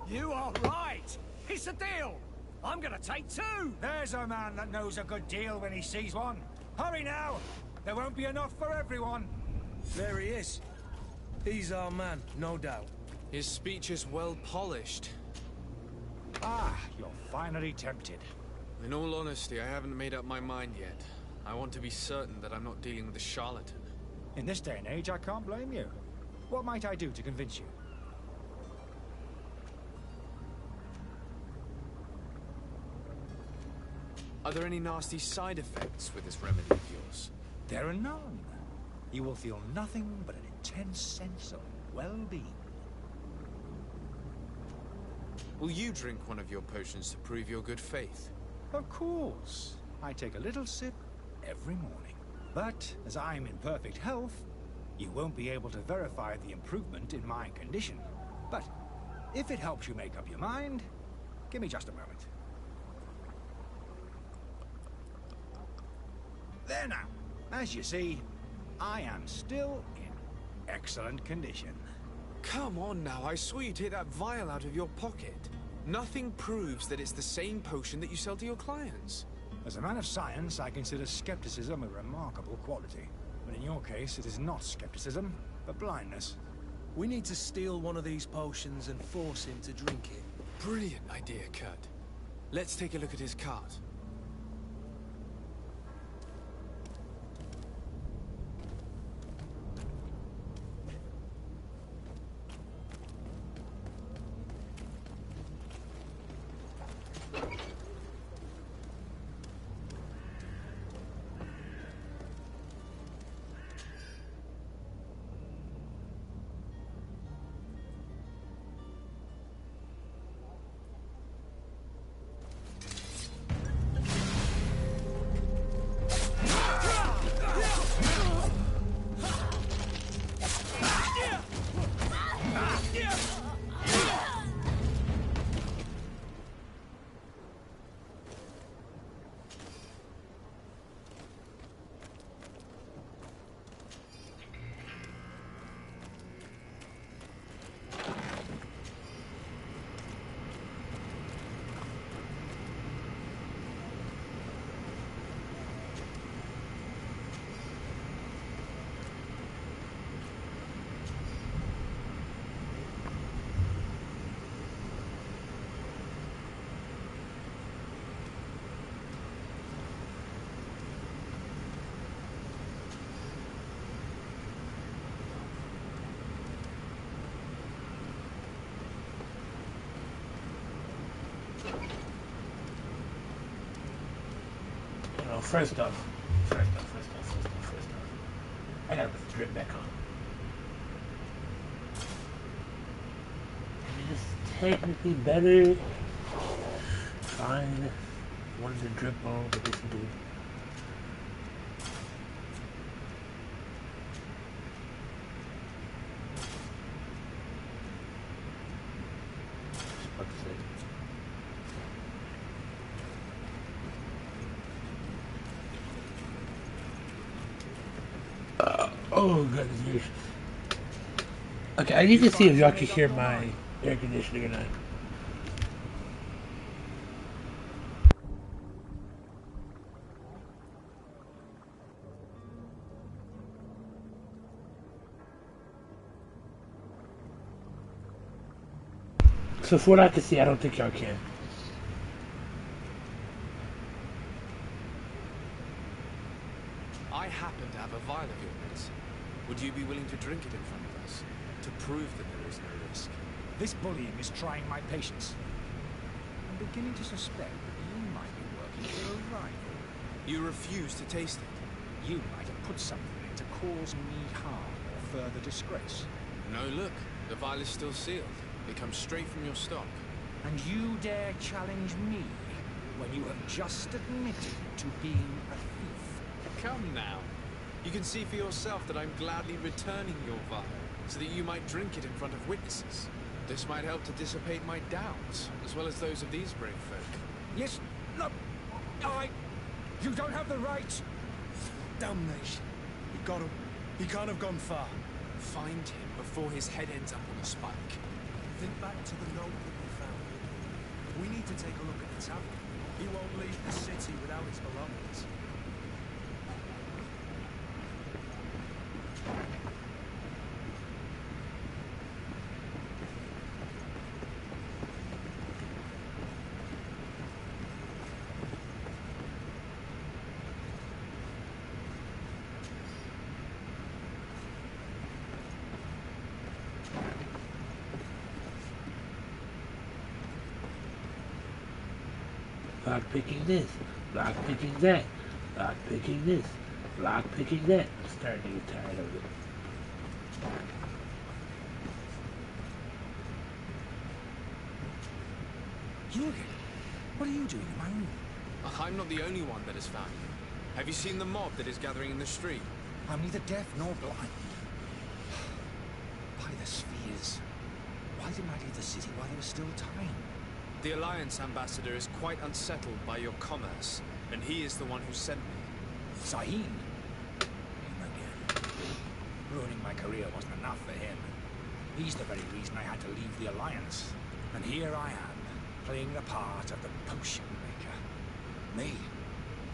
You are right. It's a deal. I'm gonna take 2. There's a man that knows a good deal when he sees one. Hurry now. There won't be enough for everyone. There he is. He's our man, no doubt. His speech is well polished. Ah, you're finally tempted. In all honesty, I haven't made up my mind yet. I want to be certain that I'm not dealing with a charlatan. In this day and age, I can't blame you. What might I do to convince you? Are there any nasty side effects with this remedy of yours? There are none. You will feel nothing but an intense sense of well-being. Will you drink one of your potions to prove your good faith? Of course. I take a little sip every morning. But, as I'm in perfect health, you won't be able to verify the improvement in my condition. But, if it helps you make up your mind, give me just a moment. There now. As you see, I am still in excellent condition. Come on now, I swear you take that vial out of your pocket. Nothing proves that it's the same potion that you sell to your clients. As a man of science, I consider skepticism a remarkable quality. But in your case, it is not skepticism, but blindness. We need to steal one of these potions and force him to drink it. Brilliant idea, Kurt. Let's take a look at his cart. First off, I gotta put the drip back on. I mean, it's technically better. Fine. Wanted to drip on, but this will do. Oh, goodness gracious. Okay, I need to see if y'all can hear my air conditioning or not. So for what I can see, I don't think y'all can. I happen to have a vial of your medicine. Would you be willing to drink it in front of us, to prove that there is no risk? This bullying is trying my patience. I'm beginning to suspect that you might be working for a rival. You refuse to taste it. You might have put something in to cause me harm or further disgrace. No, look. The vial is still sealed. It comes straight from your stock. And you dare challenge me? when you have just admitted to being a thief? Come now. You can see for yourself that I'm gladly returning your vial, so that you might drink it in front of witnesses. This might help to dissipate my doubts, as well as those of these brave folk. Yes, look, you don't have the right. Damnation. He got him. He can't have gone far. Find him before his head ends up on a spike. Think back to the note that we found. We need to take a look at the tavern. He won't leave the city without its belongings. Lockpicking this, lockpicking that, lockpicking this, lockpicking that. I'm starting to get tired of it. Jürgen, what are you doing in my room? I'm not the only one that has found you. Have you seen the mob that is gathering in the street? I'm neither deaf nor blind. By the spheres. Why didn't I leave the city while there was still time? The Alliance ambassador is quite unsettled by your commerce, and he is the one who sent me. Sahin? Him again. Ruining my career wasn't enough for him. He's the very reason I had to leave the Alliance. And here I am, playing the part of the potion maker. Me,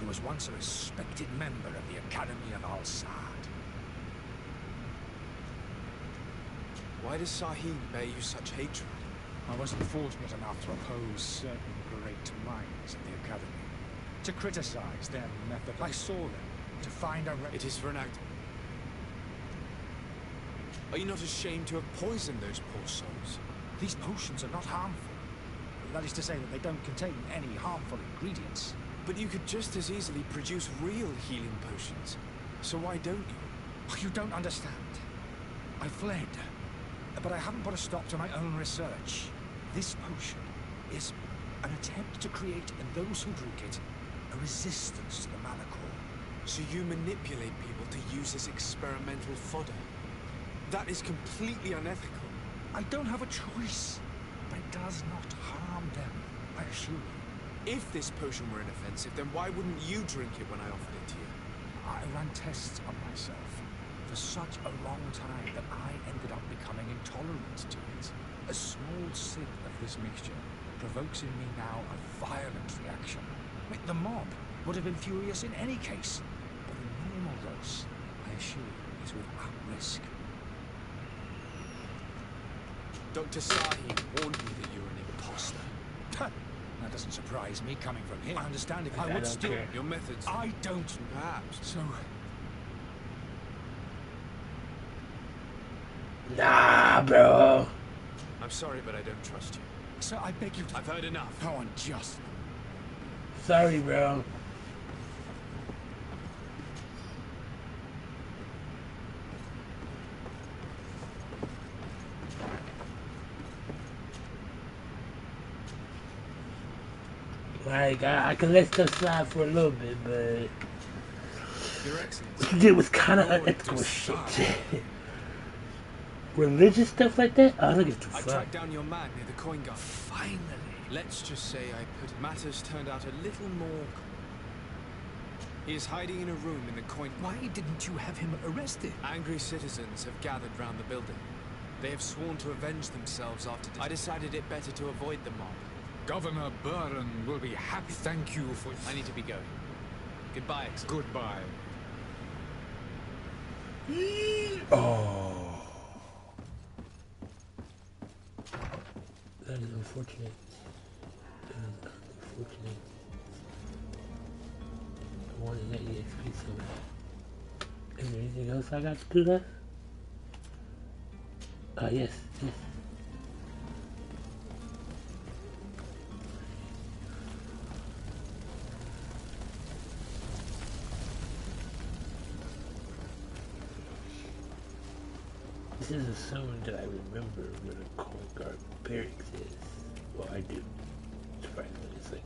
who was once a respected member of the Academy of Al-Sad. Why does Sahin bear you such hatred? I wasn't fortunate enough to oppose certain great minds at the Academy. To criticize their method. I saw them. To find a... It is for an act... Are you not ashamed to have poisoned those poor souls? These potions are not harmful. That is to say that they don't contain any harmful ingredients. But you could just as easily produce real healing potions. So why don't you? Oh, you don't understand. I fled. But I haven't put a stop to my own research. This potion is an attempt to create in those who drink it a resistance to the Malachor. So you manipulate people to use as experimental fodder? That is completely unethical. I don't have a choice, but it does not harm them, I assure you. If this potion were inoffensive, then why wouldn't you drink it when I offered it to you? I ran tests on myself for such a long time that I ended up becoming intolerant to it. A small sip of this mixture provokes in me now a violent reaction. The mob would have been furious in any case, but a normal dose, I assure you, is without risk. Dr. Sahin warned me that you're an imposter. That doesn't surprise me coming from him. I understand if I would don't still... care. Your methods... I don't... Perhaps. So... Nah, bro. I'm sorry, but I don't trust you. Sir, I beg you to... I've heard enough. How unjust. Sorry, bro. Like, I can let stuff slide for a little bit, but Your Excellency, what you did was kind of unethical shit. Religious stuff like that? I don't give a I fuck. tracked down your man near the coin gun. Finally. Let's just say I put matters turned out a little more. He is hiding in a room in the coin. Why didn't you have him arrested? Angry citizens have gathered round the building. They have sworn to avenge themselves after. I decided it better to avoid the mob. Governor Burren will be happy. Thank you for... I need to be going. Goodbye, Excellency. Goodbye. Oh. That is unfortunate. That is unfortunate. I wanted that EXP so bad. Is there anything else I got to do left? Yes, yes. This is assuming that I remember where the coin guard barracks is. Well, I do. Surprisingly, it's like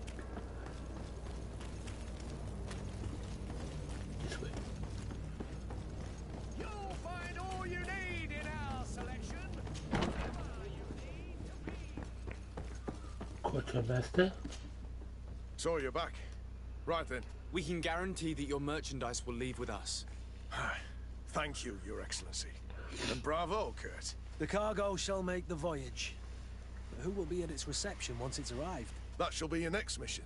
Quartermaster. So you're back. Right then. We can guarantee that your merchandise will leave with us. Thank you, Your Excellency. And bravo, Kurt. The cargo shall make the voyage. But who will be at its reception once it's arrived? That shall be your next mission.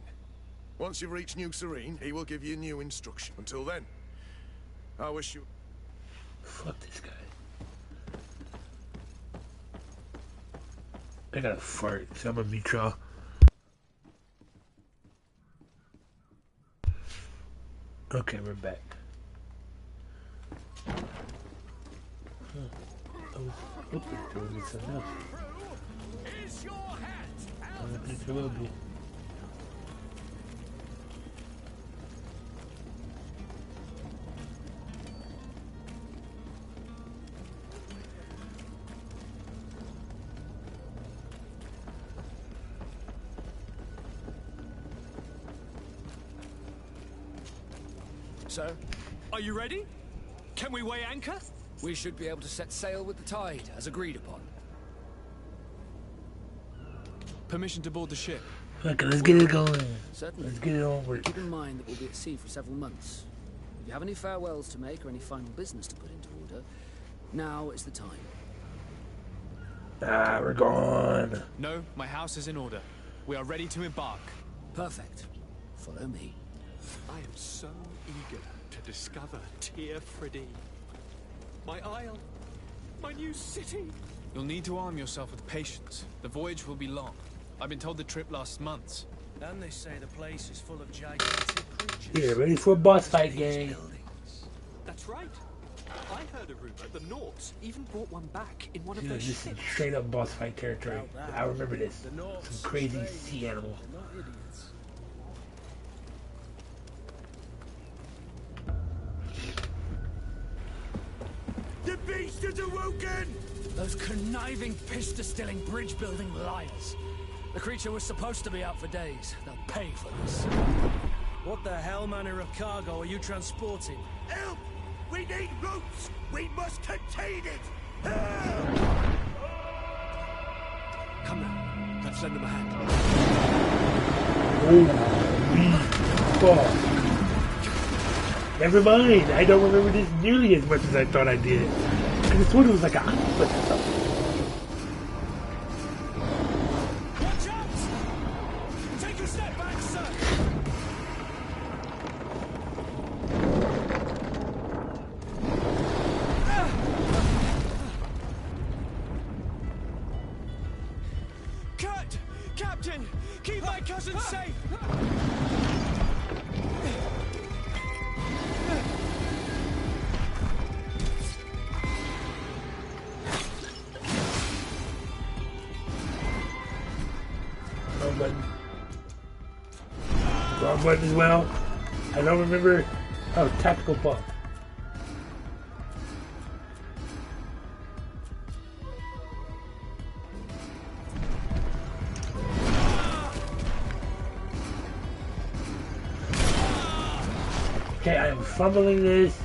Once you've reached New Serene, he will give you new instruction. Until then, I wish you... Fuck this guy. I gotta fart, so I'm gonna meet y'all. Okay, we're back. I was hoping there would be something else. I don't think there will be. Sir? Are you ready? Can we weigh anchor? We should be able to set sail with the tide, as agreed upon. Permission to board the ship. Okay, let's get it going. Certainly. Let's get it onward. Keep in mind that we'll be at sea for several months. If you have any farewells to make or any final business to put into order, now is the time. Ah, we're gone. No, my house is in order. We are ready to embark. Perfect. Follow me. I am so eager to discover Teer Fradee. My isle. My new city. You'll need to arm yourself with patience. The voyage will be long. I've been told the trip lasts months. And they say the place is full of gigantic creatures. Yeah, ready for a boss fight, gang. That's right. I heard a rumor the Nords even brought one back in one of Dude, their this is ships. straight up boss fight territory. I remember this. Some crazy sea animal. Not idiots. The beast is awoken! Those conniving, piss-distilling, bridge-building liars. The creature was supposed to be out for days. They'll pay for this. What the hell manner of cargo are you transporting? Help! We need ropes! We must contain it! Help! Come now. Let's lend them a hand. Holy fuck. Never mind. I don't remember this nearly as much as I thought I did. Because I thought it was like a octopus or something. Watch out! Take a step back, sir! Kurt! Captain! Keep my cousin safe! Wrong button. Wrong button as well. I don't remember. Oh, tactical bug. Okay, I am fumbling this.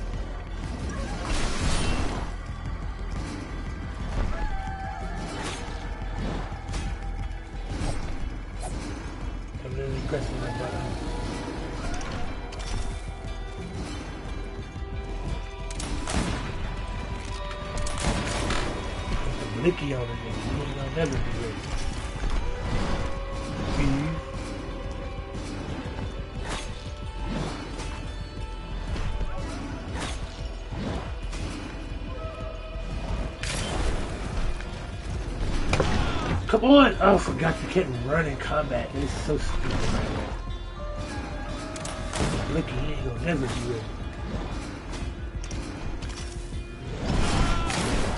I'm literally pressing that button. Put the blicky on it, and I'll never be ready. Come on! Oh, I forgot you can't run in combat. That is so stupid right now. Look, he ain't gonna never be ready.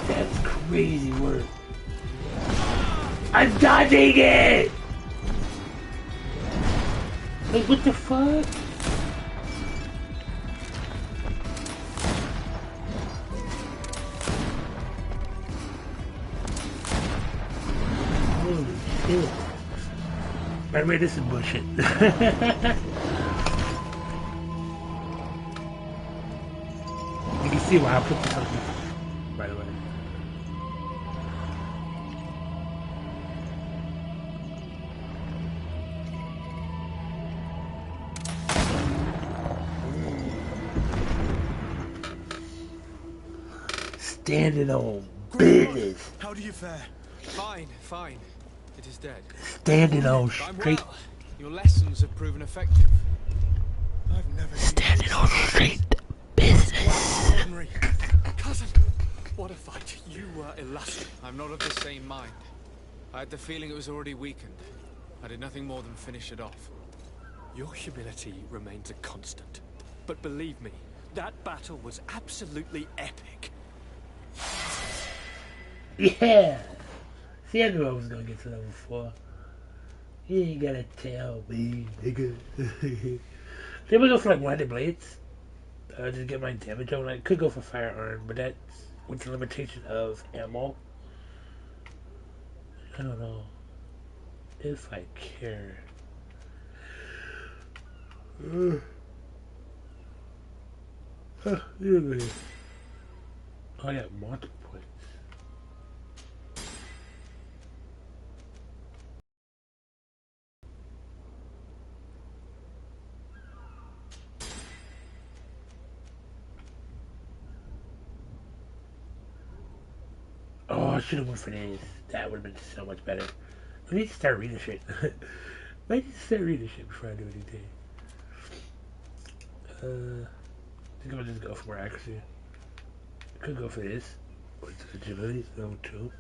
That's crazy work. I'm dodging it! Like, what the fuck? By the way, this is bullshit. You can see why I put this on here, by the way. Standing on business. How do you fare? Fine, fine. It is dead. Standing on I'm straight. well. Your lessons have proven effective. I've never Standing on straight business. Extraordinary. Cousin, what a fight. You were illustrious. I'm not of the same mind. I had the feeling it was already weakened. I did nothing more than finish it off. Your humility remains a constant. But believe me, that battle was absolutely epic. Yeah. See, I knew I was gonna get to level 4. You ain't gotta tell me, nigga. They would go for like one-handed blades. Just get my damage on. I could go for firearm, but that's with the limitation of ammo. I don't know if I care. Oh, I got multiple points. Oh, I should have went for this. That would have been so much better. I need to start reading shit. I need to start reading shit before I do anything. I think I'll just go for more accuracy. I could go for this. What's the agility? Level 2.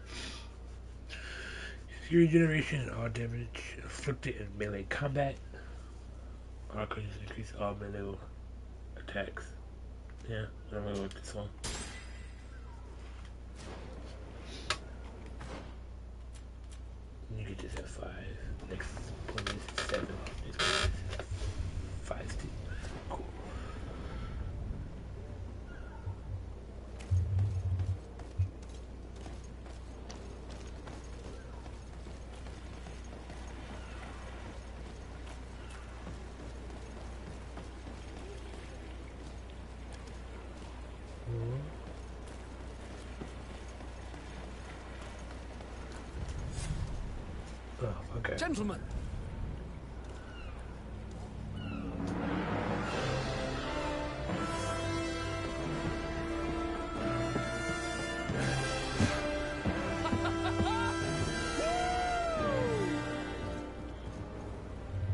Your regeneration and all damage inflicted in melee combat. Or I could just increase all melee attacks. Yeah, I'm gonna go with this one. You get this at 5. Next point is 7. Next point is 5. Cool. Oh, okay. Gentlemen!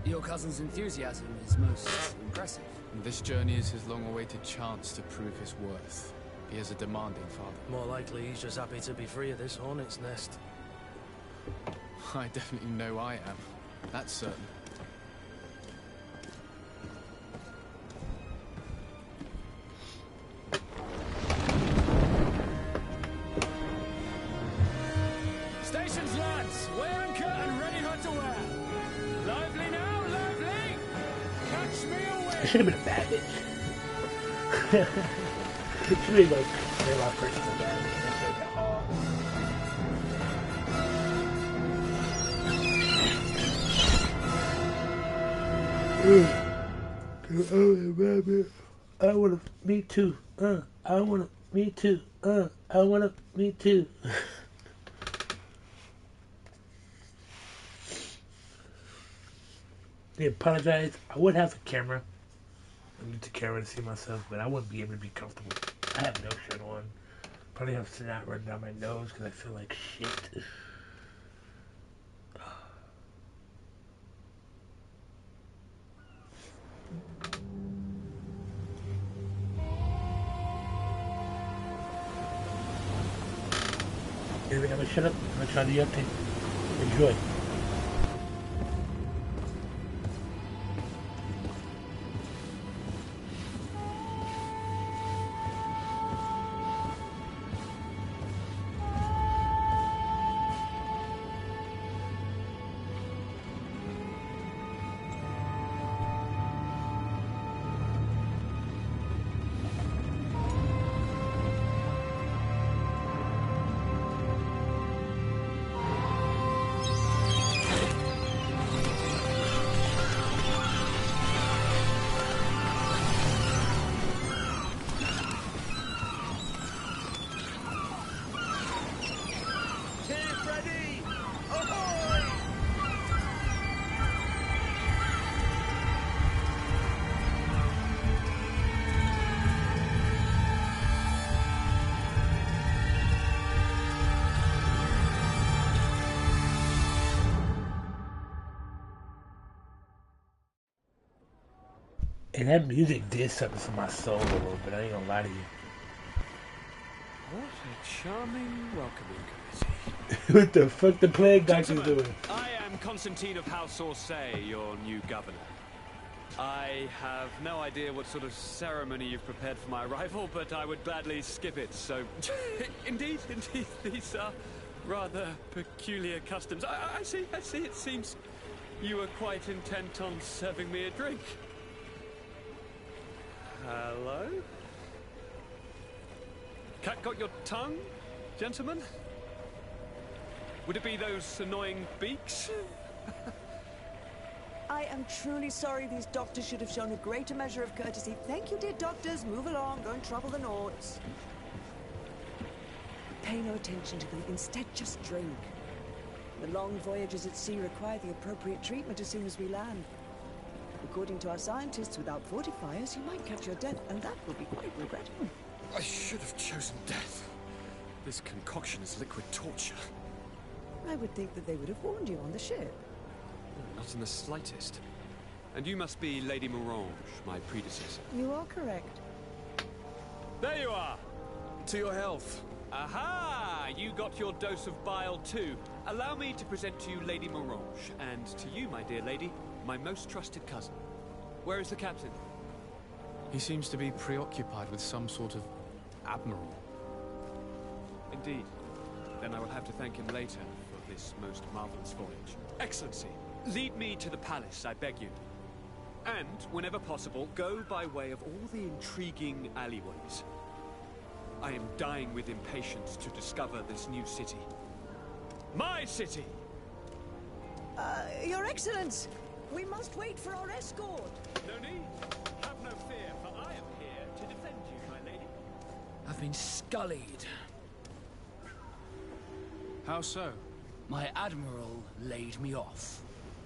Your cousin's enthusiasm is most impressive. And this journey is his long-awaited chance to prove his worth. He is a demanding father. More likely he's just happy to be free of this hornet's nest. I definitely know I am. That's certain. Stations, lads! Weigh anchor and ready her to wear. Lively now, lively! Catch me away! I should have been a bad bitch. It should be like, they're my personal bad bitch. I wanna, me too. I wanna, me too. I wanna, me too. They apologize. I would have a camera. I need the camera to see myself, but I wouldn't be able to be comfortable. I have no shirt on. Probably have snot running down my nose because I feel like shit. Anyway, I'm gonna shut up. I'm gonna try the update. Enjoy. And that music did something to my soul a little bit, I ain't gonna lie to you. What a charming welcoming committee. What the fuck the plague doctor's doing? I am Constantine of House Orsay, your new governor. I have no idea what sort of ceremony you've prepared for my arrival, but I would gladly skip it, so... Indeed, these are rather peculiar customs. I see, it seems you were quite intent on serving me a drink. Hello? Cat got your tongue, gentlemen? Would it be those annoying beaks? I am truly sorry these doctors should have shown a greater measure of courtesy. Thank you, dear doctors. Move along. Don't trouble the Nords. Pay no attention to them. Instead, just drink. The long voyages at sea require the appropriate treatment as soon as we land. According to our scientists, without fortifiers, you might catch your death, and that will be quite regrettable. I should have chosen death. This concoction is liquid torture. I would think that they would have warned you on the ship. Not in the slightest. And you must be Lady Morange, my predecessor. You are correct. There you are! To your health. Aha! You got your dose of bile too. Allow me to present to you Lady Morange, and to you, my dear lady, my most trusted cousin. Where is the captain? He seems to be preoccupied with some sort of admiral. Indeed. Then I will have to thank him later for this most marvelous voyage. Excellency, lead me to the palace, I beg you. And, whenever possible, go by way of all the intriguing alleyways. I am dying with impatience to discover this new city. My city! Your Excellence! We must wait for our escort! No need. Have no fear, for I am here to defend you, my lady. I've been scullied. How so? My admiral laid me off.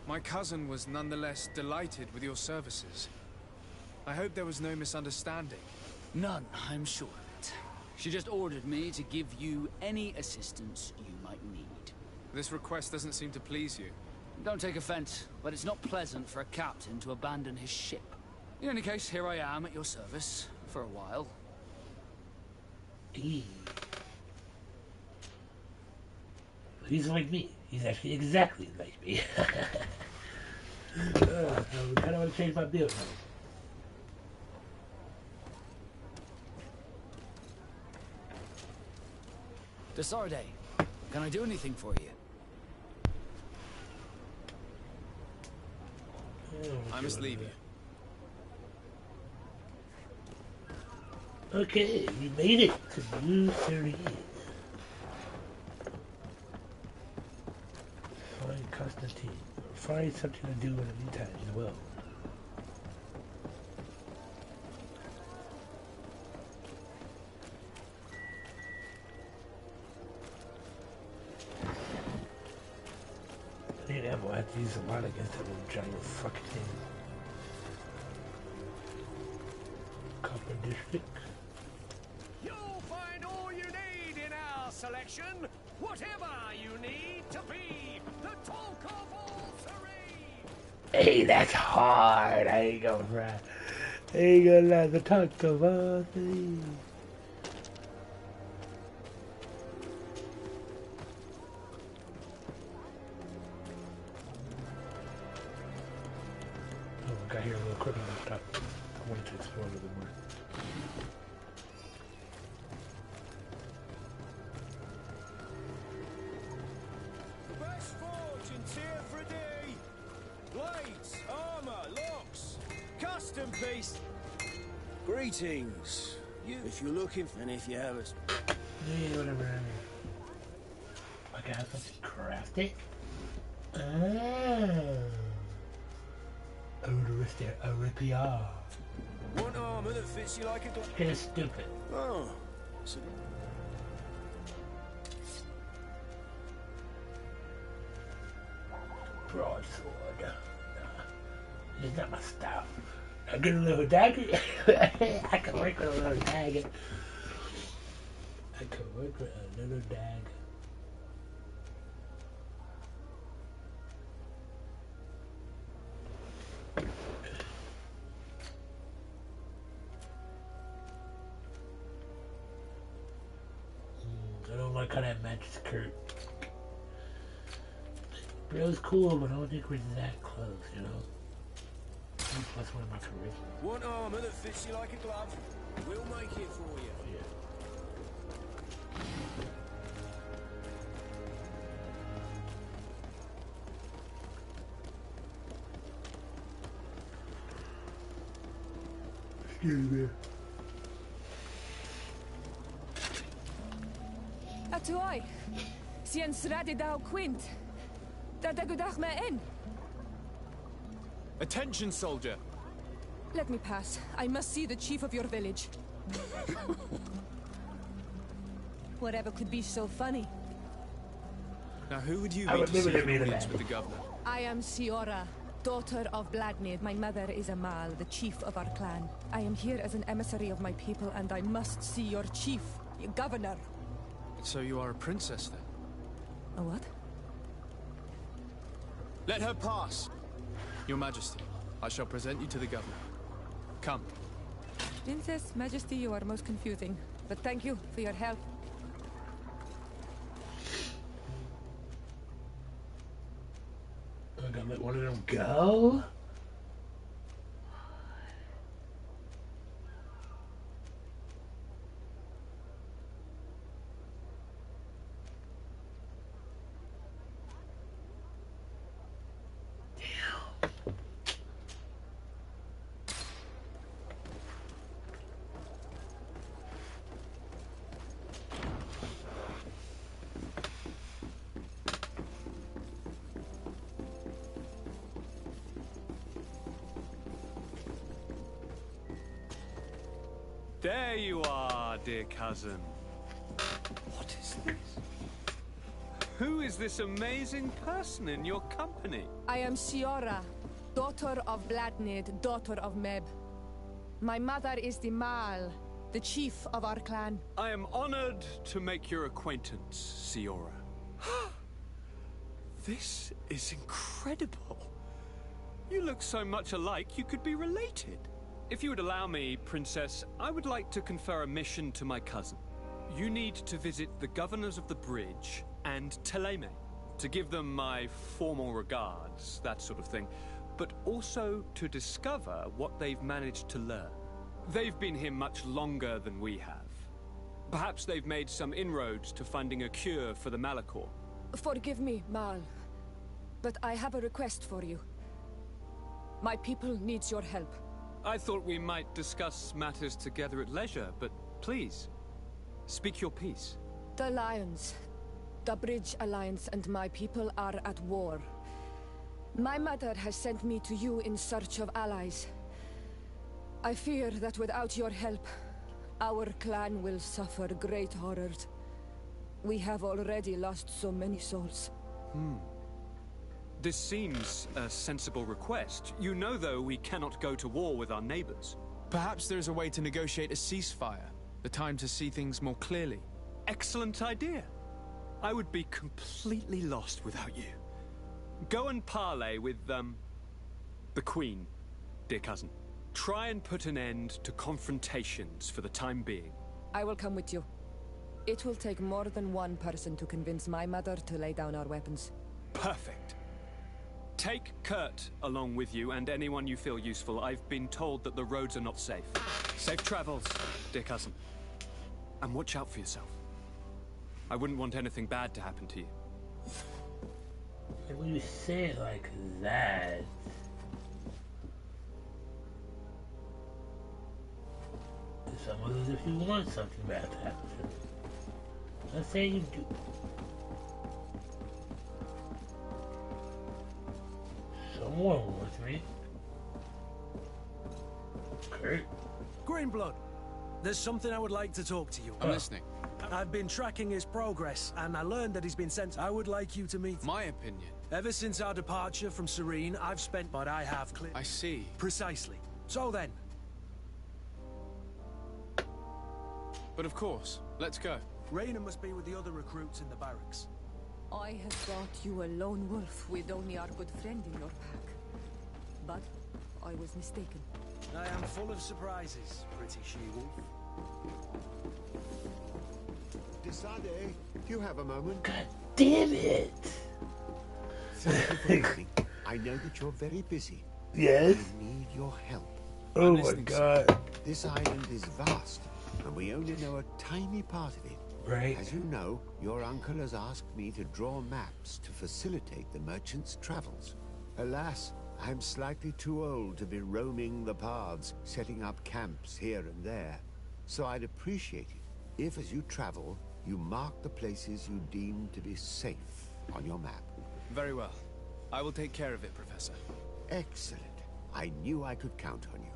My cousin was nonetheless delighted with your services. I hope there was no misunderstanding. None, I'm sure of it. She just ordered me to give you any assistance you might need. This request doesn't seem to please you. Don't take offense, but it's not pleasant for a captain to abandon his ship. In any case, here I am at your service, for a while. He's like me. He's actually exactly like me. I kind of want to change my build now. Desarde, can I do anything for you? I must leave you. Okay, we made it to New Series. Find Constantine. Find something to do in the meantime as well. I need ammo. I have to use a lot against that little giant fucking thing. Copper district. You'll find all you need in our selection. Whatever you need to be the talk of all three. Hey, that's hard. I ain't gonna lie. I ain't gonna lie. The talk of all three. Oh, I got here a little quicker than I thought. I wanted to explore a little more. Best fortune tier for D. Blades, armor, locks, custom piece. Greetings. If you're looking for, and if you have us. Yeah, whatever. I can have something crafted. Odorous there, a ripiar. Want armor that fits you like a glove? It's stupid. Oh. So Broadsword. Nah, it's not my style. I get a little dagger. I can work with a little dagger. I can work with a little dagger. what kind of matches Kurt. Bro's cool, but I don't think we're that close, you know? Plus one of my charisma. Want armor that fits you like a glove? We'll make it for you. Yeah. Excuse me. Atuai. Sien sradi dau quint. Dadagudach me in. Attention, soldier! Let me pass. I must see the chief of your village. Whatever could be so funny. Now, who would you I be would to never see let an me in audience that. with the governor? I am Siora, daughter of Bladnid. My mother is Amal, the chief of our clan. I am here as an emissary of my people, and I must see your chief, your governor. So you are a princess, then? A what? Let her pass! Your Majesty, I shall present you to the governor. Come. Princess, Majesty, you are most confusing. But thank you for your help. I gotta let one of them go? There you are, dear cousin. What is this? Who is this amazing person in your company? I am Siora, daughter of Bladnid, daughter of Meb. My mother is the Mal, the chief of our clan. I am honored to make your acquaintance, Siora. This is incredible. You look so much alike you could be related. If you would allow me, Princess, I would like to confer a mission to my cousin. You need to visit the governors of the bridge and Teleme to give them my formal regards, that sort of thing, but also to discover what they've managed to learn. They've been here much longer than we have. Perhaps they've made some inroads to finding a cure for the Malachor. Forgive me, Mal, but I have a request for you. My people needs your help. I thought we might discuss matters together at leisure, but please, speak your piece. The Lions, the Bridge Alliance and my people are at war. My mother has sent me to you in search of allies. I fear that without your help, our clan will suffer great horrors. We have already lost so many souls. This seems a sensible request. You know, though, we cannot go to war with our neighbors. Perhaps there's a way to negotiate a ceasefire. The time to see things more clearly. Excellent idea. I would be completely lost without you. Go and parley with, the Queen, dear cousin. Try and put an end to confrontations for the time being. I will come with you. It will take more than one person to convince my mother to lay down our weapons. Perfect. Take Kurt along with you and anyone you feel useful. I've been told that the roads are not safe. Safe travels, dear cousin. And watch out for yourself. I wouldn't want anything bad to happen to you. When you say it like that... It's almost as if you want something bad to happen to you. Let's say you do. Someone wants me. Kurt? Greenblood, there's something I would like to talk to you about. I'm listening. I've been tracking his progress, and I learned that he's been sent. I would like you to meet. My opinion. Ever since our departure from Serene, I've spent, but I have clear. I see. Precisely. So then. But of course, let's go. Raina must be with the other recruits in the barracks. I had thought you a lone wolf with only our good friend in your pack. But I was mistaken. I am full of surprises, pretty she-wolf. Desade, do you have a moment? God damn it! Thank you for coming. I know that you're very busy. Yes? I need your help. Oh my god. This island is vast, and we only know a tiny part of it. Right. As you know, your uncle has asked me to draw maps to facilitate the merchant's travels. Alas, I'm slightly too old to be roaming the paths, setting up camps here and there. So I'd appreciate it if, as you travel, you mark the places you deem to be safe on your map. Very well. I will take care of it, Professor. Excellent. I knew I could count on you.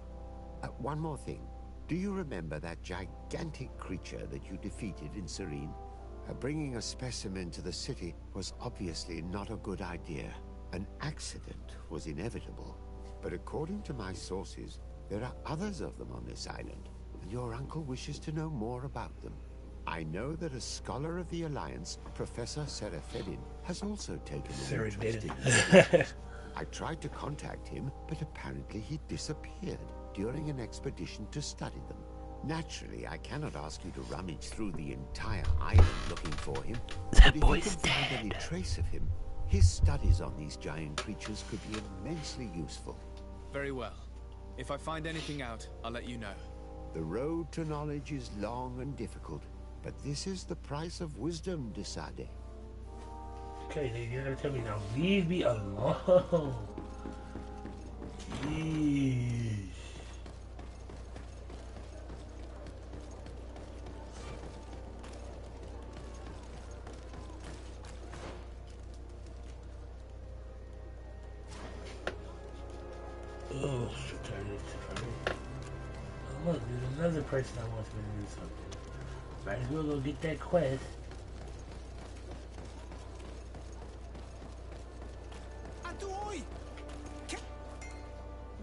One more thing. Do you remember that gigantic creature that you defeated in Serene? Bringing a specimen to the city was obviously not a good idea. An accident was inevitable. But according to my sources, there are others of them on this island, and your uncle wishes to know more about them. I know that a scholar of the Alliance, Professor Serafedin, has also taken an interest in these. I tried to contact him, but apparently he disappeared during an expedition to study them. Naturally, I cannot ask you to rummage through the entire island looking for him. That but boy's if you can find dead. any trace of him, his studies on these giant creatures could be immensely useful. Very well. If I find anything out, I'll let you know. The road to knowledge is long and difficult, but this is the price of wisdom, Desade. Okay, you're gonna tell me now, leave me alone. Jeez. Oh, shit, oh, look, there's another person that wants me to do something. Might as well go get that quest. Atuoi!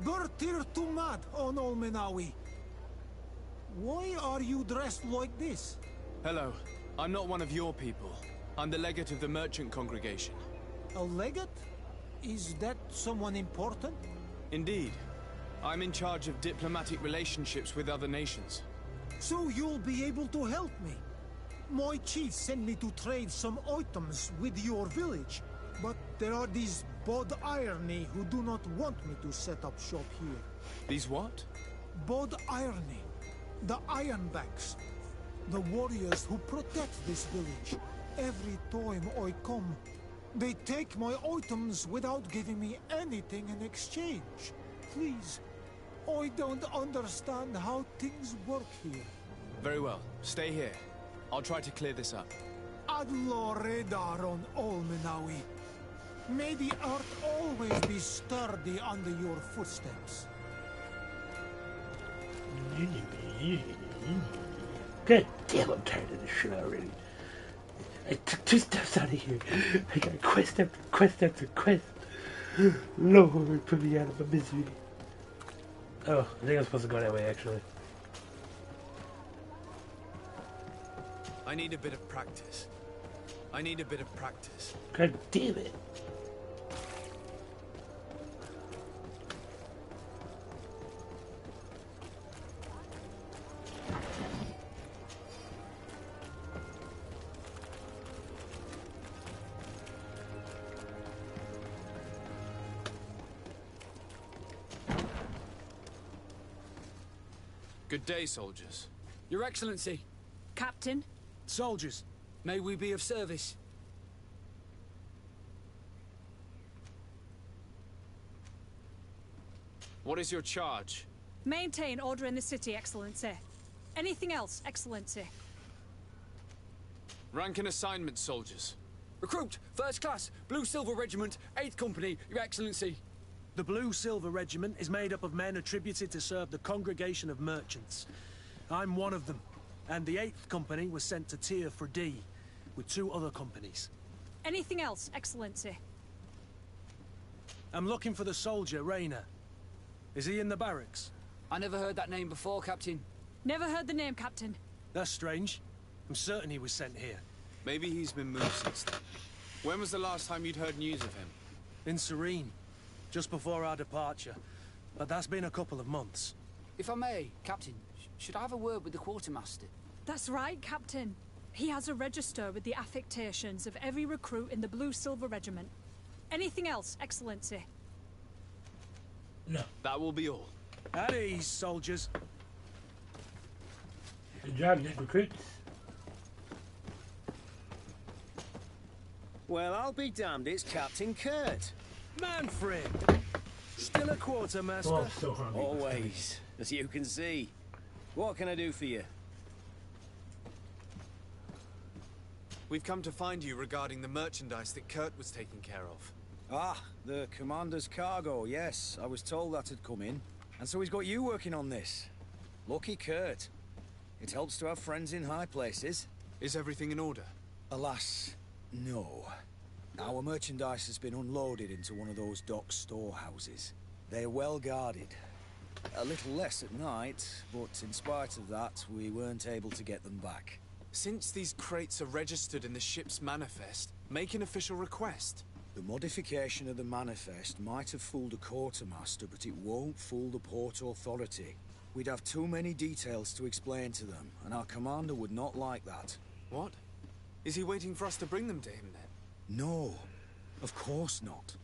Bertir Tumad on Olmenawi. Why are you dressed like this? Hello. I'm not one of your people. I'm the legate of the merchant congregation. A legate? Is that someone important? Indeed. I'm in charge of diplomatic relationships with other nations. So you'll be able to help me. My chief sent me to trade some items with your village, but there are these Bod Irony who do not want me to set up shop here. These what? Bod Irony. The Ironbacks. The warriors who protect this village. Every time I come, they take my items without giving me anything in exchange. Please, I don't understand how things work here. Very well. Stay here. I'll try to clear this up. Adlo Redar on Olmenawi. May the earth always be sturdy under your footsteps. God damn, I'm tired of this shit already. I took 2 steps out of here. I got quest after quest after quest. Lord, put me out of my misery. Oh, I think I'm supposed to go that way, actually. I need a bit of practice. God damn it. Good day, soldiers. Your Excellency. Captain? Soldiers. May we be of service? What is your charge? Maintain order in the city, Excellency. Anything else, Excellency? Rank and assignment, soldiers. Recruit, First Class, Blue Silver Regiment, 8th Company, Your Excellency. The Blue Silver Regiment is made up of men attributed to serve the Congregation of Merchants. I'm one of them, and the 8th Company was sent to Tyr for D, with 2 other companies. Anything else, Excellency? I'm looking for the soldier, Rayner. Is he in the barracks? I never heard that name before, Captain. Never heard the name, Captain. That's strange. I'm certain he was sent here. Maybe he's been moved since then. When was the last time you'd heard news of him? In Serene. Just before our departure. But that's been a couple of months. If I may, Captain, should I have a word with the quartermaster? That's right, Captain. He has a register with the affectations of every recruit in the Blue-Silver Regiment. Anything else, Excellency? No. That will be all. At ease, soldiers. Good job, good recruits. Well, I'll be damned, it's Captain Kurt. Manfred! Still a quartermaster? Oh, I'm so hungry. Always, as you can see. What can I do for you? We've come to find you regarding the merchandise that Kurt was taking care of. Ah, the commander's cargo, yes. I was told that had come in. And so he's got you working on this. Lucky Kurt. It helps to have friends in high places. Is everything in order? Alas, no. Our merchandise has been unloaded into one of those dock storehouses. They're well guarded. A little less at night, but in spite of that, we weren't able to get them back. Since these crates are registered in the ship's manifest, make an official request. The modification of the manifest might have fooled a quartermaster, but it won't fool the Port Authority. We'd have too many details to explain to them, and our commander would not like that. What? Is he waiting for us to bring them to him then? No, of course not.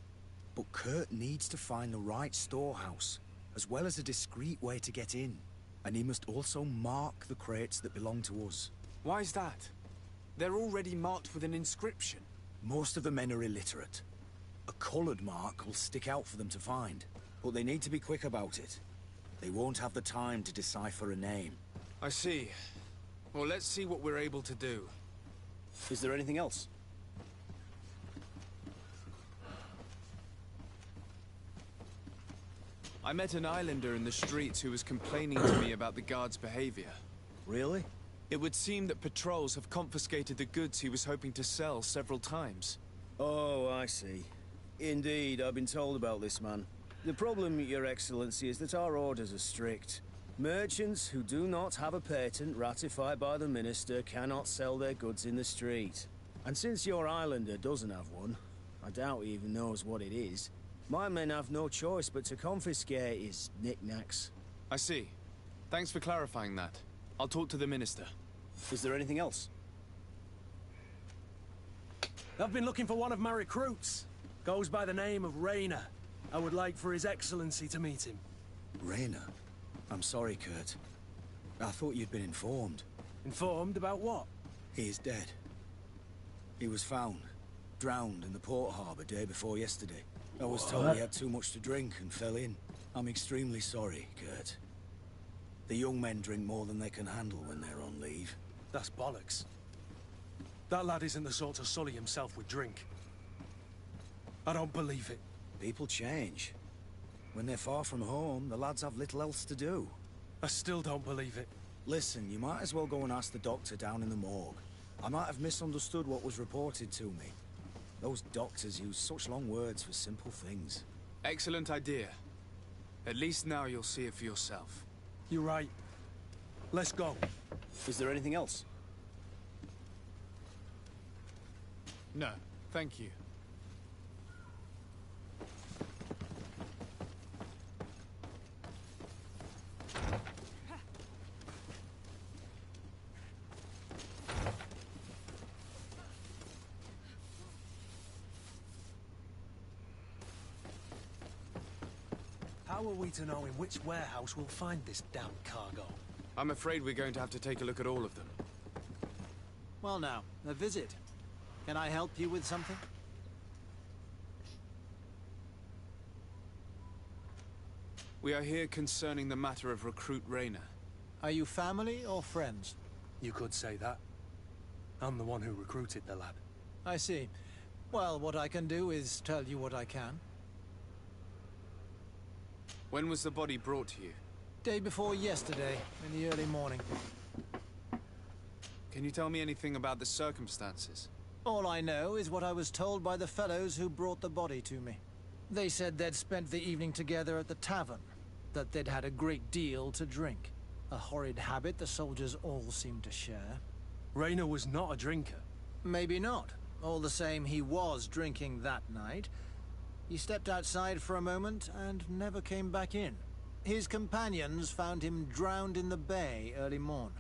But Kurt needs to find the right storehouse, as well as a discreet way to get in. And he must also mark the crates that belong to us. Why is that? They're already marked with an inscription. Most of the men are illiterate. A coloured mark will stick out for them to find, but they need to be quick about it. They won't have the time to decipher a name. I see. Well, let's see what we're able to do. Is there anything else? I met an islander in the streets who was complaining to me about the guard's behavior. Really? It would seem that patrols have confiscated the goods he was hoping to sell several times. Oh, I see. Indeed, I've been told about this man. The problem, Your Excellency, is that our orders are strict. Merchants who do not have a patent ratified by the Minister cannot sell their goods in the street. And since your islander doesn't have one, I doubt he even knows what it is, my men have no choice but to confiscate his knickknacks. I see. Thanks for clarifying that. I'll talk to the Minister. Is there anything else? I've been looking for one of my recruits. Goes by the name of Rayner. I would like for His Excellency to meet him. Rayner? I'm sorry, Kurt. I thought you'd been informed. Informed about what? He is dead. He was found, drowned in the port harbour day before yesterday. I was told he had too much to drink and fell in. I'm extremely sorry, Kurt. The young men drink more than they can handle when they're on leave. That's bollocks. That lad isn't the sort to sully himself with drink. I don't believe it. People change. When they're far from home, the lads have little else to do. I still don't believe it. Listen, you might as well go and ask the doctor down in the morgue. I might have misunderstood what was reported to me. Those doctors use such long words for simple things. Excellent idea. At least now you'll see it for yourself. You're right. Let's go. Is there anything else? No, thank you. How are we to know in which warehouse we'll find this damn cargo? I'm afraid we're going to have to take a look at all of them. Well now, a visit. Can I help you with something? We are here concerning the matter of Recruit Rayner. Are you family or friends? You could say that. I'm the one who recruited the lad. I see. Well, what I can do is tell you what I can. When was the body brought to you? Day before yesterday, in the early morning. Can you tell me anything about the circumstances? All I know is what I was told by the fellows who brought the body to me. They said they'd spent the evening together at the tavern, that they'd had a great deal to drink. A horrid habit the soldiers all seemed to share. Rayner was not a drinker. Maybe not. All the same, he was drinking that night. He stepped outside for a moment and never came back in. His companions found him drowned in the bay early morn,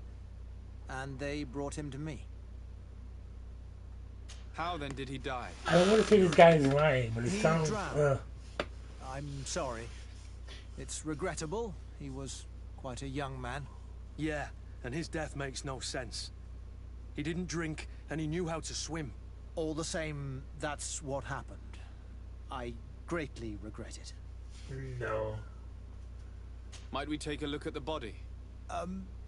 and they brought him to me. How then did he die? I don't want to say this guy is lying, but it He sounds... drowned. I'm sorry. It's regrettable. He was quite a young man. Yeah, and his death makes no sense. He didn't drink, and he knew how to swim. All the same, that's what happened. I greatly regret it. No. Might we take a look at the body?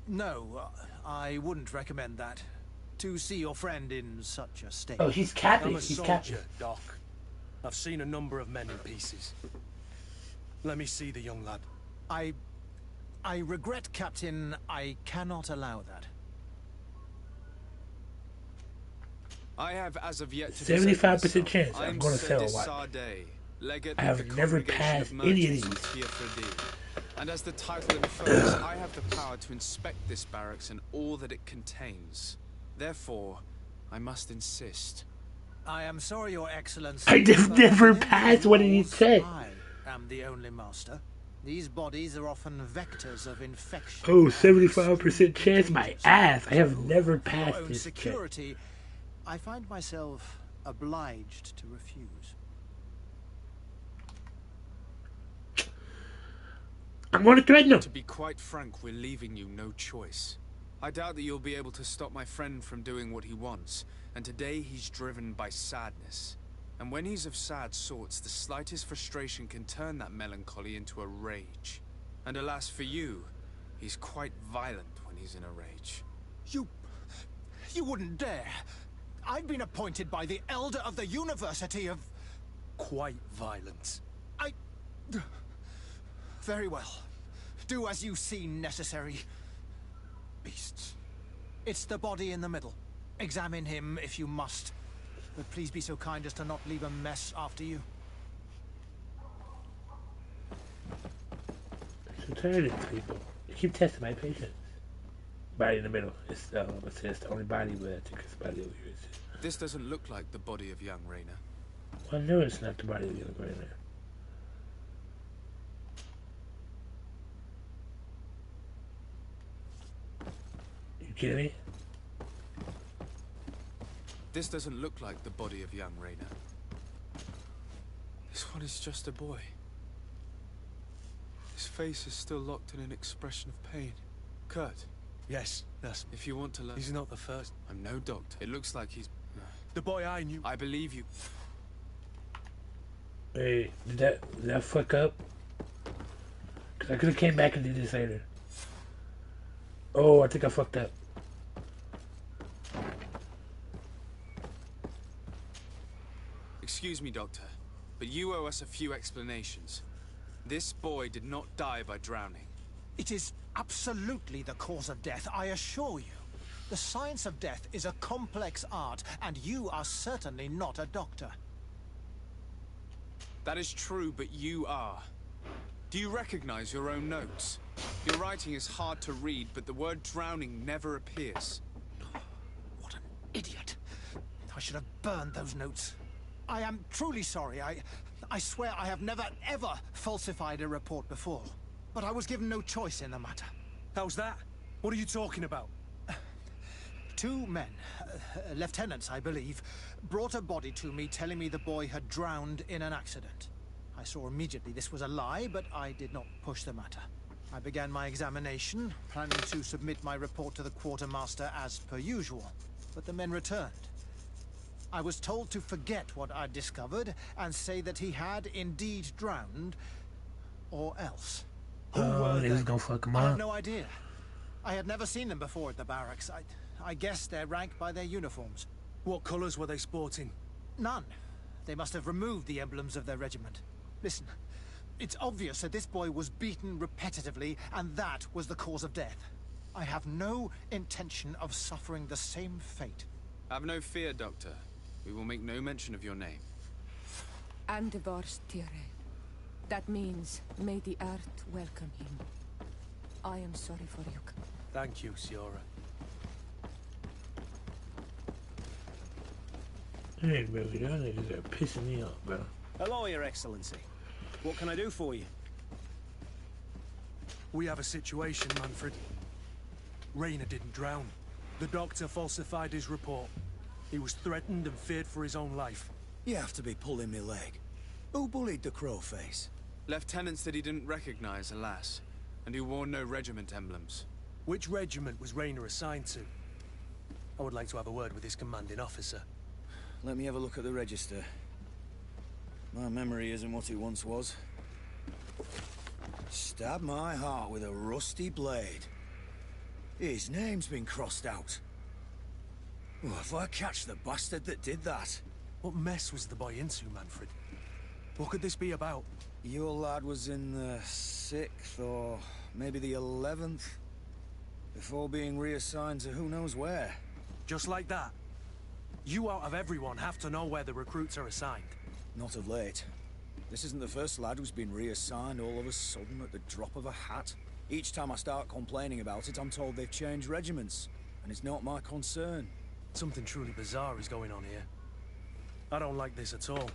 No. I wouldn't recommend that. To see your friend in such a state. Oh, he's Catholic. I'm a He's soldier, Catholic. Doc. I've seen a number of men in pieces. Let me see the young lad. I regret, Captain. I cannot allow that. I have as of yet to 75% chance I'm going to fail a lot. Legate I have never passed any of these. And as the title infers, I have the power to inspect this barracks and all that it contains. Therefore, I must insist. I am sorry, Your Excellency. I have never passed. What did he say? I am the only master. These bodies are often vectors of infection. Oh, 75% chance. My ass. I have never passed this security, I find myself obliged to refuse. I'm going to threaten him. To be quite frank, we're leaving you no choice. I doubt that you'll be able to stop my friend from doing what he wants, and today he's driven by sadness. And when he's of sad sorts, the slightest frustration can turn that melancholy into a rage. And alas for you, he's quite violent when he's in a rage. You wouldn't dare. I've been appointed by the Elder of the University of... Quite violent. Very well. Do as you see necessary. Beasts. It's the body in the middle. Examine him if you must. But please be so kind as to not leave a mess after you. I'm so tired of these people. They keep testing my patience. Body in the middle. It's the only body where I think it's body over here. This doesn't look like the body of young Raina. Well, I know it's not the body of young Raina. You kidding me? This doesn't look like the body of young Raina. This one is just a boy. His face is still locked in an expression of pain. Kurt. Yes, that's... If you want to learn... He's not the first. I'm no doctor. It looks like he's... The boy I knew... I believe you. Hey, did that fuck up? Cause I could have came back and did this later. Oh, I think I fucked up. Excuse me, Doctor, but you owe us a few explanations. This boy did not die by drowning. It is absolutely the cause of death, I assure you. The science of death is a complex art, and you are certainly not a doctor. That is true, but you are. Do you recognize your own notes? Your writing is hard to read, but the word drowning never appears. What an idiot. I should have burned those notes. I am truly sorry. I swear I have never, ever falsified a report before. But I was given no choice in the matter. How's that? What are you talking about? Two men, lieutenants I believe, brought a body to me telling me the boy had drowned in an accident. I saw immediately this was a lie, but I did not push the matter. I began my examination, planning to submit my report to the quartermaster as per usual. But the men returned. I was told to forget what I'd discovered and say that he had indeed drowned, or else. Oh, they was gonna fuck him I up. have no idea. I had never seen them before at the barracks. I guessed their rank by their uniforms. What colours were they sporting? None. They must have removed the emblems of their regiment. Listen, it's obvious that this boy was beaten repetitively, and that was the cause of death. I have no intention of suffering the same fate. Have no fear, Doctor. We will make no mention of your name. Andevars Tire. That means, may the earth welcome him. I am sorry for you. Thank you, Siora. Hey, baby, those niggas are pissing me off, bro. Hello, Your Excellency. What can I do for you? We have a situation, Manfred. Raina didn't drown. The doctor falsified his report. He was threatened and feared for his own life. You have to be pulling me leg. Who bullied the crowface? Lieutenants that he didn't recognize, alas, and who wore no regiment emblems. Which regiment was Rayner assigned to? I would like to have a word with his commanding officer. Let me have a look at the register. My memory isn't what it once was. Stab my heart with a rusty blade. His name's been crossed out. Oh, if I catch the bastard that did that. What mess was the boy into, Manfred? What could this be about? Your lad was in the 6th or maybe the 11th, before being reassigned to who knows where. Just like that? You out of everyone have to know where the recruits are assigned. Not of late. This isn't the first lad who's been reassigned all of a sudden at the drop of a hat. Each time I start complaining about it, I'm told they've changed regiments, and it's not my concern. Something truly bizarre is going on here. I don't like this at all.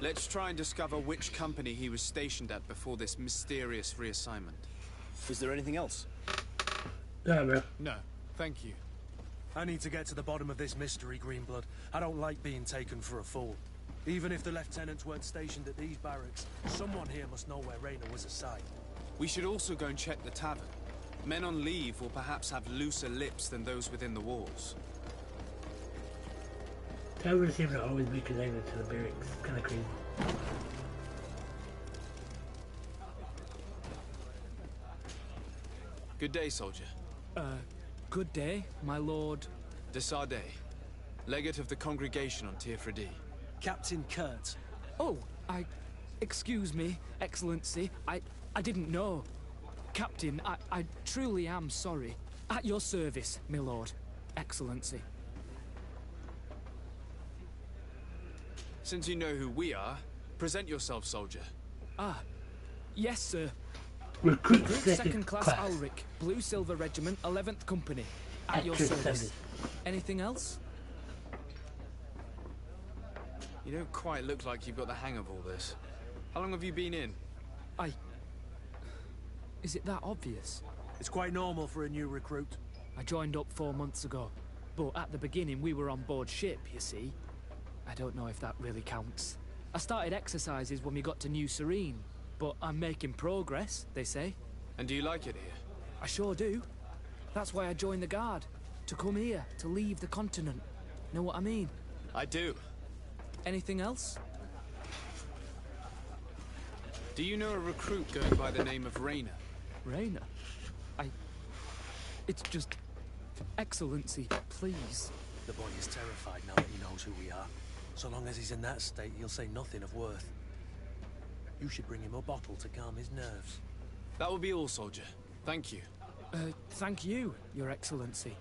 Let's try and discover which company he was stationed at before this mysterious reassignment. Is there anything else? Yeah, man. No, thank you. I need to get to the bottom of this mystery, Greenblood. I don't like being taken for a fool. Even if the lieutenants weren't stationed at these barracks, someone here must know where Rayner was assigned. We should also go and check the tavern. Men on leave will perhaps have looser lips than those within the walls. Taverns seem to always be connected to the barracks. It's kind of crazy. Good day, soldier. Good day, my lord. De Sardet, legate of the congregation on Tirfredi. Captain Kurt. Oh, excuse me, Excellency. I didn't know. Captain, I truly am sorry. At your service, my lord. Excellency. Since you know who we are, present yourself, soldier. Ah, yes, sir. Recruit second class Ulrich, Blue Silver Regiment, 11th Company. At your service. Anything else? You don't quite look like you've got the hang of all this. How long have you been in? Is it that obvious? It's quite normal for a new recruit. I joined up 4 months ago. But at the beginning, we were on board ship, you see. I don't know if that really counts. I started exercises when we got to New Serene. But I'm making progress, they say. And do you like it here? I sure do. That's why I joined the Guard. To come here, to leave the continent. Know what I mean? I do. Anything else? Do you know a recruit going by the name of Rayner? Rayner? It's just... Excellency, please. The boy is terrified now that he knows who we are. So long as he's in that state, he'll say nothing of worth. You should bring him a bottle to calm his nerves. That will be all, soldier. Thank you. Thank you, Your Excellency.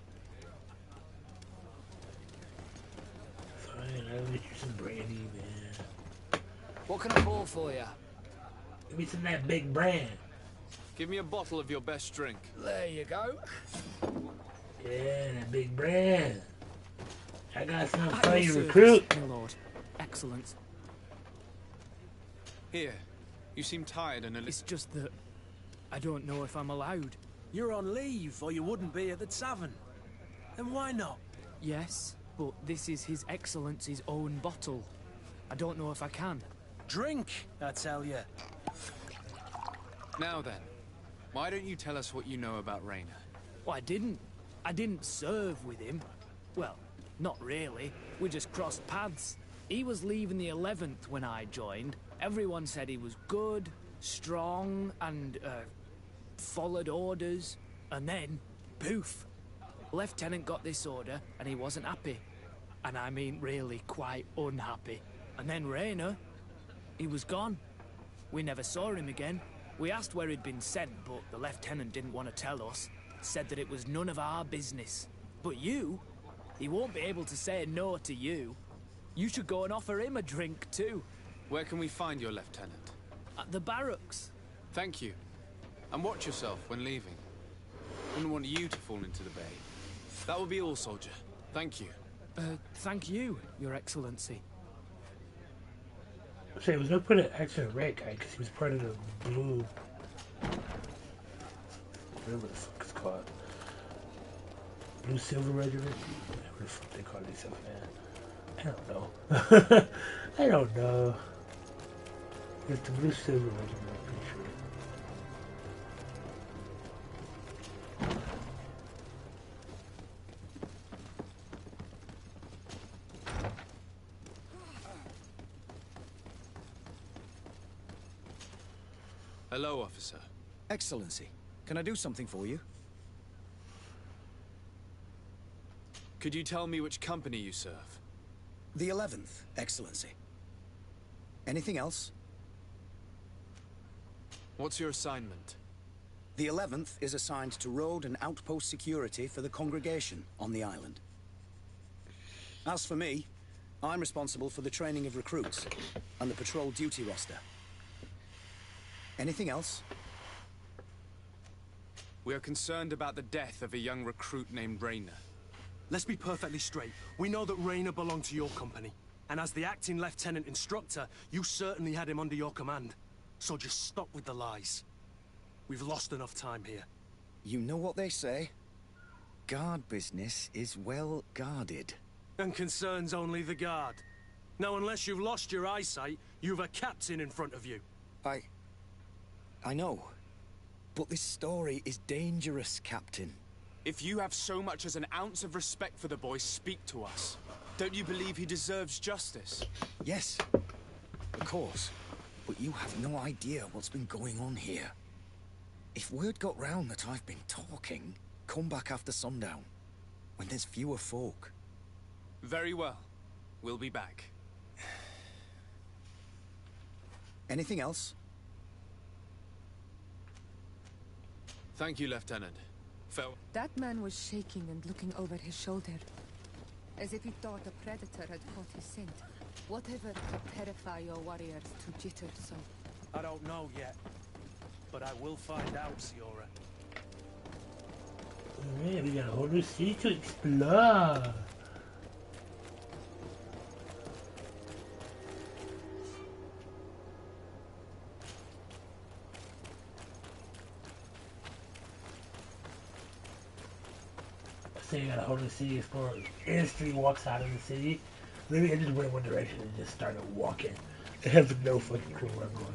Fine, I'll get you some brandy, man. What can I pour for you? Give me some of that big brand. Give me a bottle of your best drink. There you go. Yeah, that big brand. I got some At for your you, service, recruit. my lord. Excellent. Here. You seem tired and a little... It's just that... I don't know if I'm allowed. You're on leave, or you wouldn't be at the tavern. Then why not? Yes, but this is His Excellency's own bottle. I don't know if I can. Drink, I tell you. Now then, why don't you tell us what you know about Rayner? Well, I didn't serve with him. Well, not really. We just crossed paths. He was leaving the 11th when I joined. Everyone said he was good, strong, and, followed orders. And then, poof. Lieutenant got this order, and he wasn't happy. And I mean really quite unhappy. And then Rayner, he was gone. We never saw him again. We asked where he'd been sent, but the lieutenant didn't want to tell us. Said that it was none of our business. But you, he won't be able to say no to you. You should go and offer him a drink too. Where can we find your lieutenant? At the barracks. Thank you. And watch yourself when leaving. Wouldn't want you to fall into the bay. That will be all, soldier. Thank you. Thank you, Your Excellency. So it was gonna put an X in red guy because he was part of the blue. Whatever the fuck it's called. Blue Silver Regiment? Whatever the fuck they call themselves, man. I don't know. I don't know. It's the Blue Silver Regiment, I'm pretty sure. Hello, officer. Excellency, can I do something for you? Could you tell me which company you serve? The 11th, Excellency. Anything else? What's your assignment? The 11th is assigned to road and outpost security for the congregation on the island. As for me, I'm responsible for the training of recruits and the patrol duty roster. Anything else? We are concerned about the death of a young recruit named Rayner. Let's be perfectly straight. We know that Rayner belonged to your company. And as the acting lieutenant instructor, you certainly had him under your command. So just stop with the lies. We've lost enough time here. You know what they say? Guard business is well guarded. And concerns only the guard. Now, unless you've lost your eyesight, you've a captain in front of you. I know. But this story is dangerous, Captain. If you have so much as an ounce of respect for the boy, speak to us. Don't you believe he deserves justice? Yes, of course. But you have no idea what's been going on here. If word got round that I've been talking, come back after sundown, when there's fewer folk. Very well. We'll be back. Anything else? Thank you, Lieutenant. That man was shaking and looking over his shoulder, as if he thought a predator had caught his scent. Whatever could terrify your warriors to jitter so? I don't know yet, but I will find out, Siora. Alright, we got a whole new city to explore. So you got a whole new city explorer. Instantly walks out of the city. Literally, I just went in one direction and just started walking. I have no fucking clue where I'm going.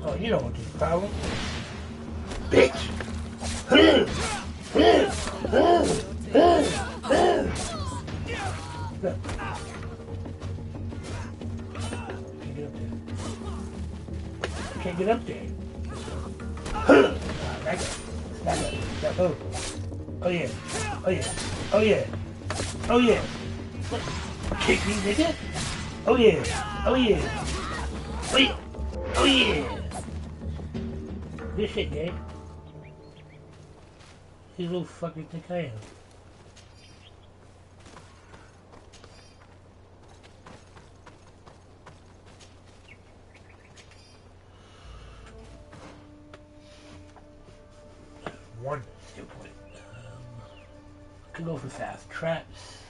Oh, you know what the problem? Bitch! Can't get up there. Oh yeah. Oh yeah. Oh yeah. Oh yeah. Kick me, nigga. Oh yeah. Oh yeah. Oh yeah. Oh yeah. This shit, gang. These little fuckers think I am. One skill point. Could go for fast traps.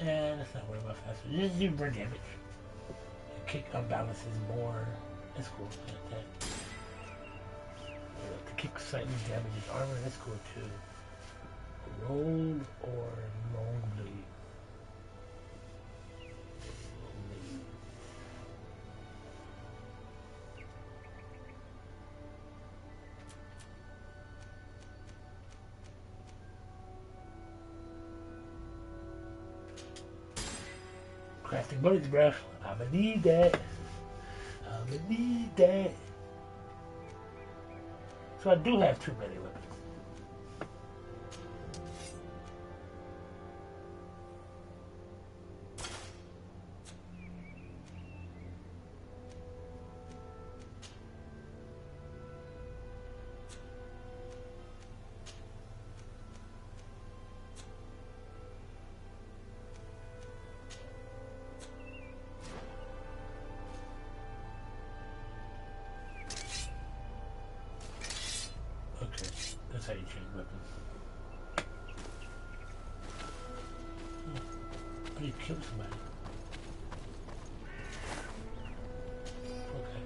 And let's not worry about fast traps. Just do more damage. Kick unbalances more. That's cool. Like that. The kick slightly damages armor. That's cool too. Roll or long blade. Crafting bullets, bruh. I'ma need that. I'ma need that. So I do have too many weapons. That's how you change weapons. How do you kill somebody? Okay.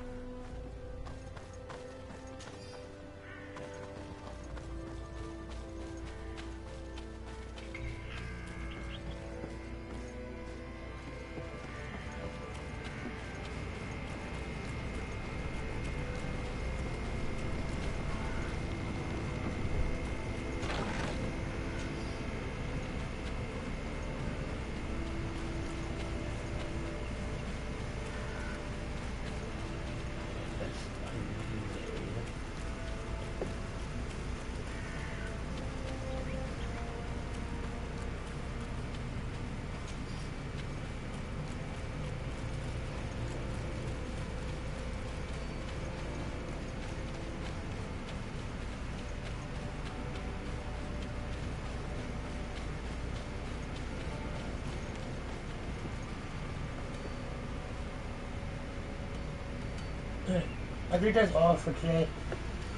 I think that's all for today.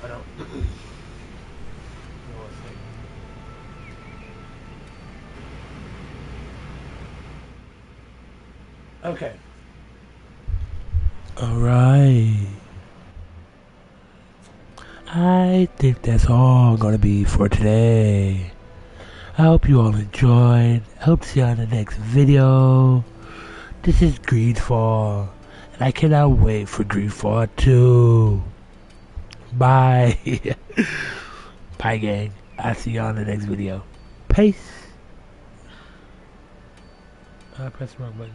I don't. Okay. Alright. I think that's all gonna be for today. I hope you all enjoyed. I hope to see you on the next video. This is Greedfall, and I cannot wait for Greedfall 2. Bye. Bye, gang. I'll see you on the next video. Peace. I pressed the wrong button.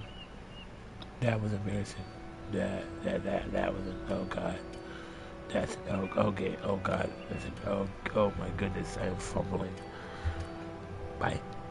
That was embarrassing. That was oh god. That's okay. Oh god. Oh my goodness. I am fumbling. Bye.